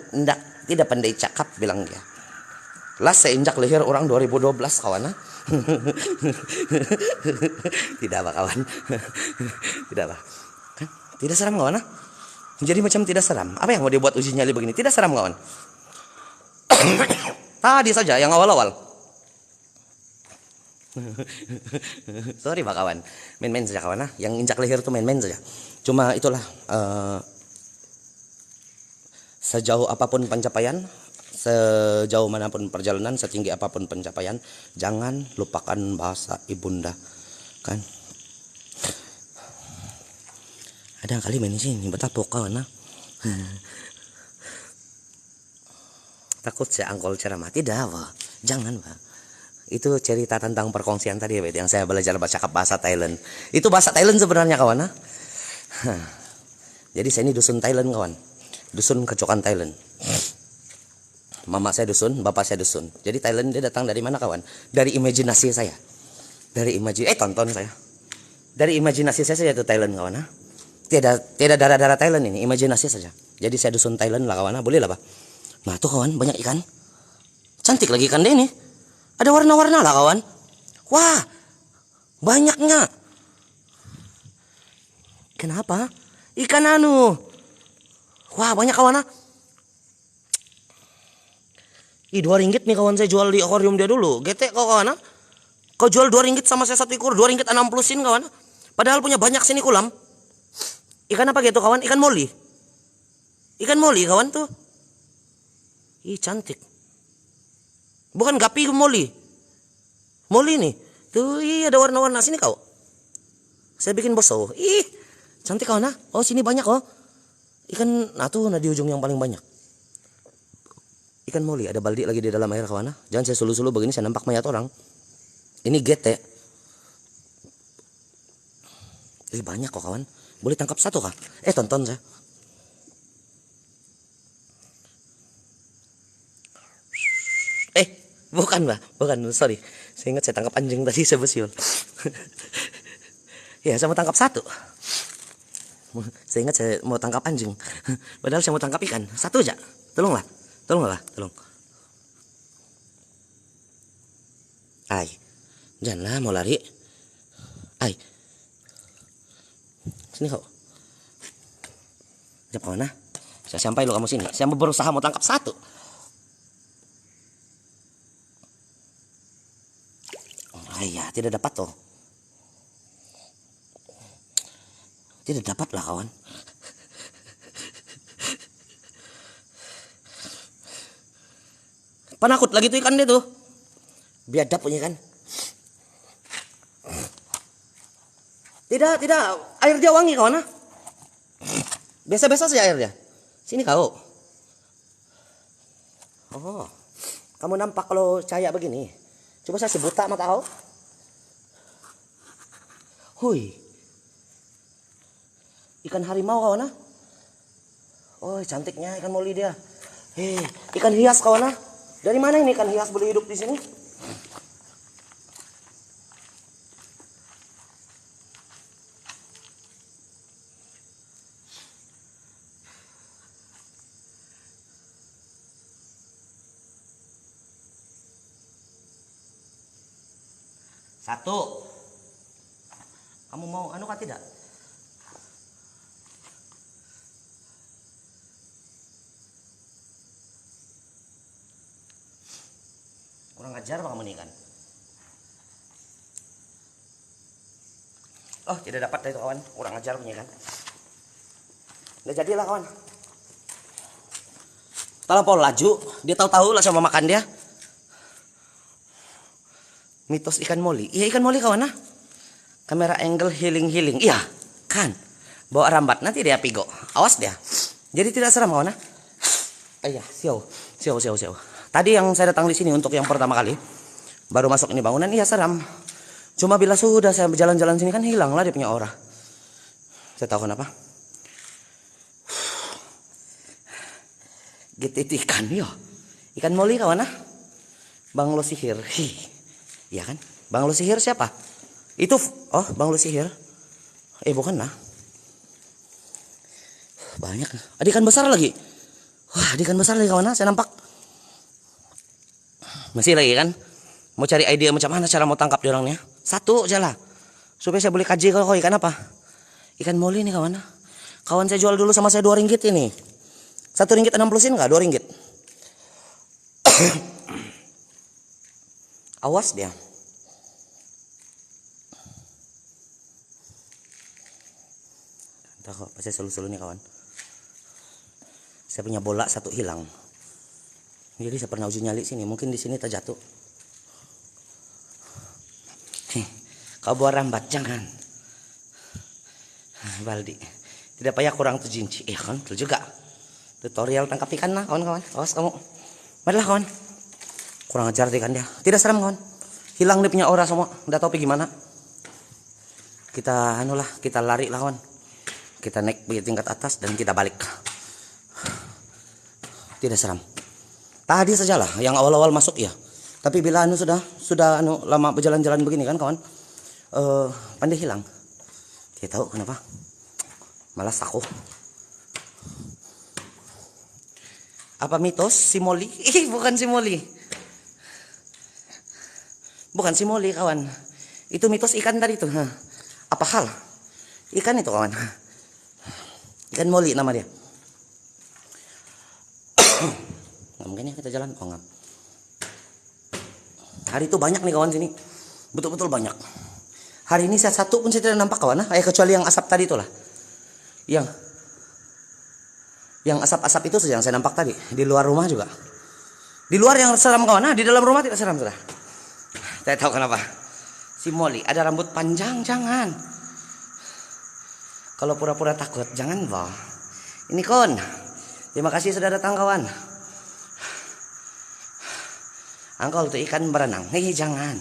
tidak pandai cakap, bilang dia. Last saya injak leher orang 2012 kawan. Tidak apa kawan. Tidak apa. Kan? Tidak seram kawan. Jadi macam tidak seram. Apa yang mau dibuat uji nyali begini? Tidak seram kawan. Tadi saja yang awal-awal. Sorry pak kawan. Main-main saja kawan. Yang injak leher itu main-main saja. Cuma itulah sejauh apapun pencapaian, sejauh manapun perjalanan, setinggi apapun pencapaian, jangan lupakan bahasa ibunda, kan? Ada kali main sini betapuk kawan. Takut saya angkol ceramah, tidak pak, jangan pak. Itu cerita tentang perkongsian tadi yang saya belajar bercakap bahasa Thailand. Itu bahasa Thailand sebenarnya kawan. Jadi saya ini dusun Thailand kawan. Dusun Kecokan Thailand. Mama saya dusun, bapak saya dusun. Jadi Thailand dia datang dari mana kawan? Dari imajinasi saya. Tonton saya. Dari imajinasi saya itu Thailand kawan. Tidak darah-darah Thailand ini, imajinasi saja. Jadi saya dusun Thailand lah kawan. Boleh lah pak. Nah tuh kawan, banyak ikan. Cantik lagi ikan deh ini. Ada warna-warna lah kawan. Wah, banyaknya. Kenapa? Ikan Wah, banyak kawan. Ih, 2 ringgit nih kawan, saya jual di akuarium dia dulu. Gete kau kawan. Kau jual 2 ringgit sama saya 1 ekor, 2 ringgit 60 sen kawan. Padahal punya banyak sini kolam. Ikan apa gitu kawan? Ikan moli. Ikan moli kawan tuh. Ih, cantik. Bukan gapi moli. Moli nih. Tuh, iya ada warna-warna sini kau. Saya bikin boso. Ih, cantik kawan. Oh, sini banyak oh. Ikan, nah tuh, nah di ujung yang paling banyak. Ikan moli, ada baldi lagi di dalam air kawan. Jangan saya sulu-sulu begini, saya nampak mayat orang. Ini gete. Ih, banyak kok kawan. Boleh tangkap satu kah? Tonton saya. Bukan lah, bukan, sorry. Saya ingat saya tangkap anjing tadi, saya bersiul. Ya, saya mau tangkap satu. Saya ingat saya mau tangkap anjing. Padahal saya mau tangkap ikan. Satu aja. Tolonglah. Tolonglah, tolong. Ay. Janganlah mau lari. Ay. Sini kau. Jap kawan. Saya sampai lo kamu sini. Saya mau berusaha mau tangkap satu. Ayah, tidak dapat toh. Tidak dapat lah kawan. Penakut lagi tuh ikan dia tuh. Biadab punya kan. Tidak, air dia wangi kawan. Biasa-biasa saja air dia. Sini kau. Oh, kamu nampak kalau cahaya begini. Coba saya sebuta mata kau. Hui. Ikan harimau kawan. Oh, cantiknya ikan moli dia. Ikan hias kawan. Dari mana ini ikan hias boleh hidup di sini? Satu. Kamu mau anu kah tidak? Kurang ajar bang kamu nih kan. Oh, tidak dapat dari itu kawan. Kurang ajar punya kan. Udah jadilah kawan. Terlampau laju. Dia tahu-tahu lah sama makan dia. Mitos ikan moli. Iya ikan moli kawan. Kamera angle healing. Iya kan. Bawa rambat nanti dia pigo. Awas dia. Jadi tidak seram kawan. Iya siau. Tadi yang saya datang di sini untuk yang pertama kali. Baru masuk ini bangunan. Iya seram. Cuma bila sudah saya berjalan-jalan sini kan hilang lah dia punya aura. Saya tahu kenapa. Gitu itu ikan yo. Ikan moli kawan. Bang Lo Sihir. Iya kan? Bang Lo Sihir siapa? Itu, oh Bang Lo Sihir. Bukan lah. Banyak. Ada ikan besar lagi. Wah, ada ikan besar lagi kawan. Saya nampak. Masih lagi kan? Mau cari ide macam mana cara mau tangkap di orangnya? Satu aja lah. Supaya saya boleh kaji kalau ikan apa. Ikan moli nih kawan. Kawan saya jual dulu sama saya 2 ringgit ini. 1 ringgit 60 sen enggak? 2 ringgit. Awas dia. Entah kok, pasti selu-selu nih kawan. Saya punya bola satu hilang. Jadi saya pernah uji nyali sini. Mungkin di sini terjatuh. Kau bawa rambat jangan. Baldi. Tidak payah kurang 7 inci. Kan, betul juga. Tutorial tangkap ikan lah kawan-kawan. Awas kamu. Marilah kawan. Kurang ajar ikan dia. Tidak seram kawan. Hilang dia punya aura semua. Udah tahu gimana. Kita anulah, kita lari lah kawan. Kita naik tingkat atas dan kita balik. Tidak seram. Tadi sajalah yang awal-awal masuk ya. Tapi bila anu sudah anu lama berjalan-jalan begini kan kawan. Pandai hilang. Tidak tahu kenapa. Malas aku. Apa mitos si moli? Bukan si moli. Bukan si moli kawan. Itu mitos ikan tadi tuh. Apa hal? Ikan itu kawan. Ikan moli nama dia. Mungkin ya kita jalan. Oh enggak. Hari itu banyak nih kawan sini. Betul-betul banyak. Hari ini saya satu pun saya tidak nampak kawan. Kecuali yang asap tadi itulah. Yang asap-asap itu saja yang saya nampak tadi. Di luar rumah juga. Di luar yang seram kawan. Di dalam rumah tidak seram sudah. Saya tahu kenapa. Si Molly ada rambut panjang, jangan. Kalau pura-pura takut, jangan boh. Ini Kon. Terima kasih sudah datang kawan. Angkol tuh ikan berenang. Jangan.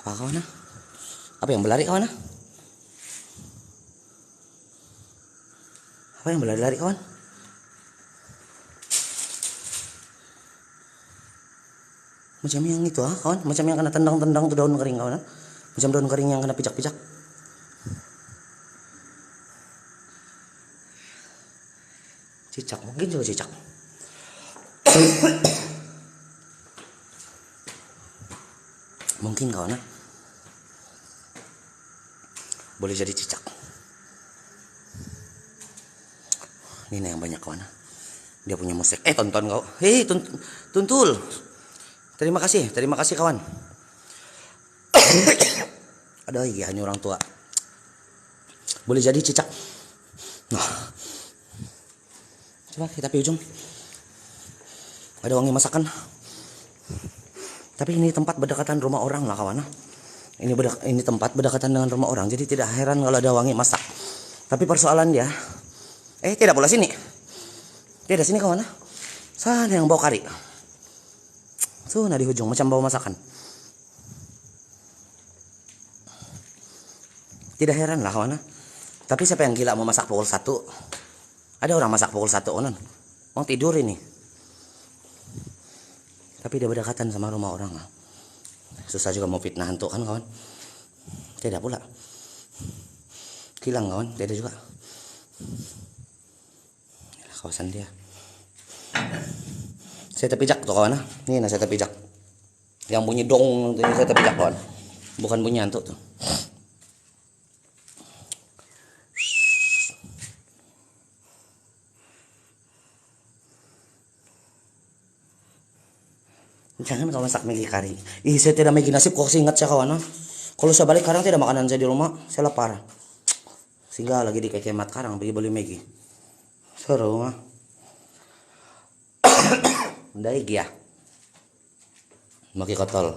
Apa kawan? Apa yang berlari kawan? Apa yang berlari-lari kawan? Macam yang itu kawan, macam yang kena tendang-tendang tuh daun kering kawan. Macam daun kering yang kena pijak-pijak. Cicak, mungkin juga cicak. Mungkin kawan. Boleh jadi cicak. Ini yang banyak kawan. Dia punya musik. Tonton kau. Hei Tuntul. Terima kasih kawan. Ada lagi hanya orang tua. Boleh jadi cicak. Nah. Coba kita pergi ujung. Ada wangi masakan. Tapi ini tempat berdekatan rumah orang lah kawan. Ini tempat berdekatan dengan rumah orang. Jadi tidak heran kalau ada wangi masak. Tapi persoalan dia. Tidak pula sini. Tidak sini kawan. Sana yang bau kari. Nah di ujung macam bau masakan. Tidak heran lah kawan. Tapi siapa yang gila mau masak pukul 1? Ada orang masak pukul 1 kawan. Mau tidur ini. Tapi dia berdekatan sama rumah orang. Susah juga mau fitnah hantu kan kawan. Tidak pula. Kilang kawan, tidak juga. Inilah kawasan dia. Saya terpijak tuh kawan. Ini saya terpijak. Yang bunyi dong ini saya terpijak kawan. Bukan bunyi hantu tuh. Jangan kau masak Maggi kari. Saya tidak Maggi nasi kok ingat saya kawan. Kalau saya balik karang tidak makanan saya di rumah, saya lapar. Sehingga lagi di kekemat karang pergi beli Maggi. Seru mah. Ndai ya. Maki kotol.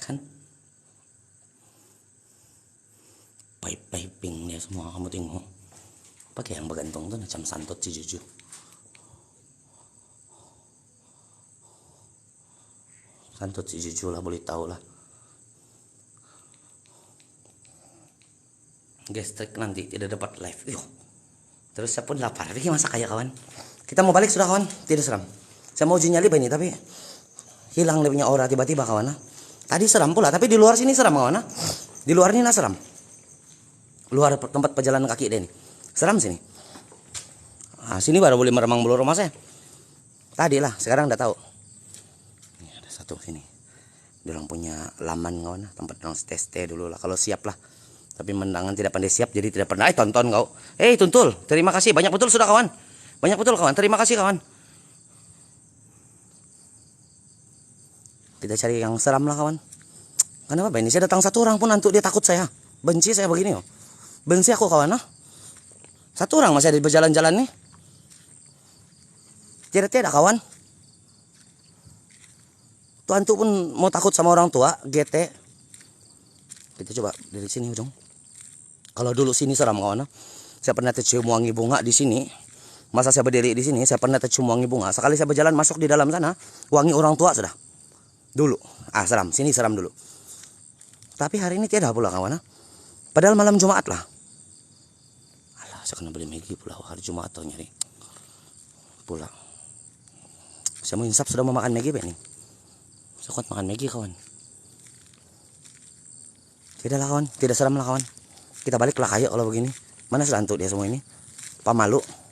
Kan? Piping ya semua kamu tengok. Pakai yang bergantung tuh macam santot si Juju. Santut si Juju lah, boleh tahu lah. Gestrik nanti tidak dapat live. Terus saya pun lapar. Tapi masak aja kawan. Kita mau balik sudah kawan. Tidak seram. Saya mau uji nyali ini tapi hilang dia punya aura tiba-tiba kawan. Tadi seram pula. Tapi di luar sini seram kawan. Di luar ini seram. Luar tempat pejalan kaki deh ini. Seram sini. Sini baru boleh meremang bulu rumah saya. Tadi lah. Sekarang udah tahu. Satu sini. Diorang punya laman kawan, tempat orang stay dulu lah kalau siap lah. Tapi mendangan tidak pandai siap jadi tidak pernah. Tonton kau. Tuntul, terima kasih banyak betul sudah kawan. Banyak betul kawan. Terima kasih kawan. Kita cari yang seram lah kawan. Kenapa ini saya datang satu orang pun hantu dia takut saya. Benci saya begini Benci aku kawan. Satu orang masih ada di berjalan-jalan nih. Tidak kawan. Tuh hantu pun mau takut sama orang tua, GT. Kita coba dari sini ujung. Kalau dulu sini seram kawan. Saya pernah tercium wangi bunga di sini. Masa saya berdiri di sini, saya pernah tercium wangi bunga. Sekali saya berjalan masuk di dalam sana, wangi orang tua sudah. Dulu. Seram. Sini seram dulu. Tapi hari ini tiada pula kawan. Padahal malam Jumat lah. Alah, saya kena beli Maggi pula hari Jumat atau nyari pula. Saya mau insap sudah mau makan Maggi nih. Saya kuat makan Maggi kawan. Tidak lah kawan, tidak seram lah kawan. Kita balik lah kayak kalau begini. Mana selantuk dia semua ini? Pamalu.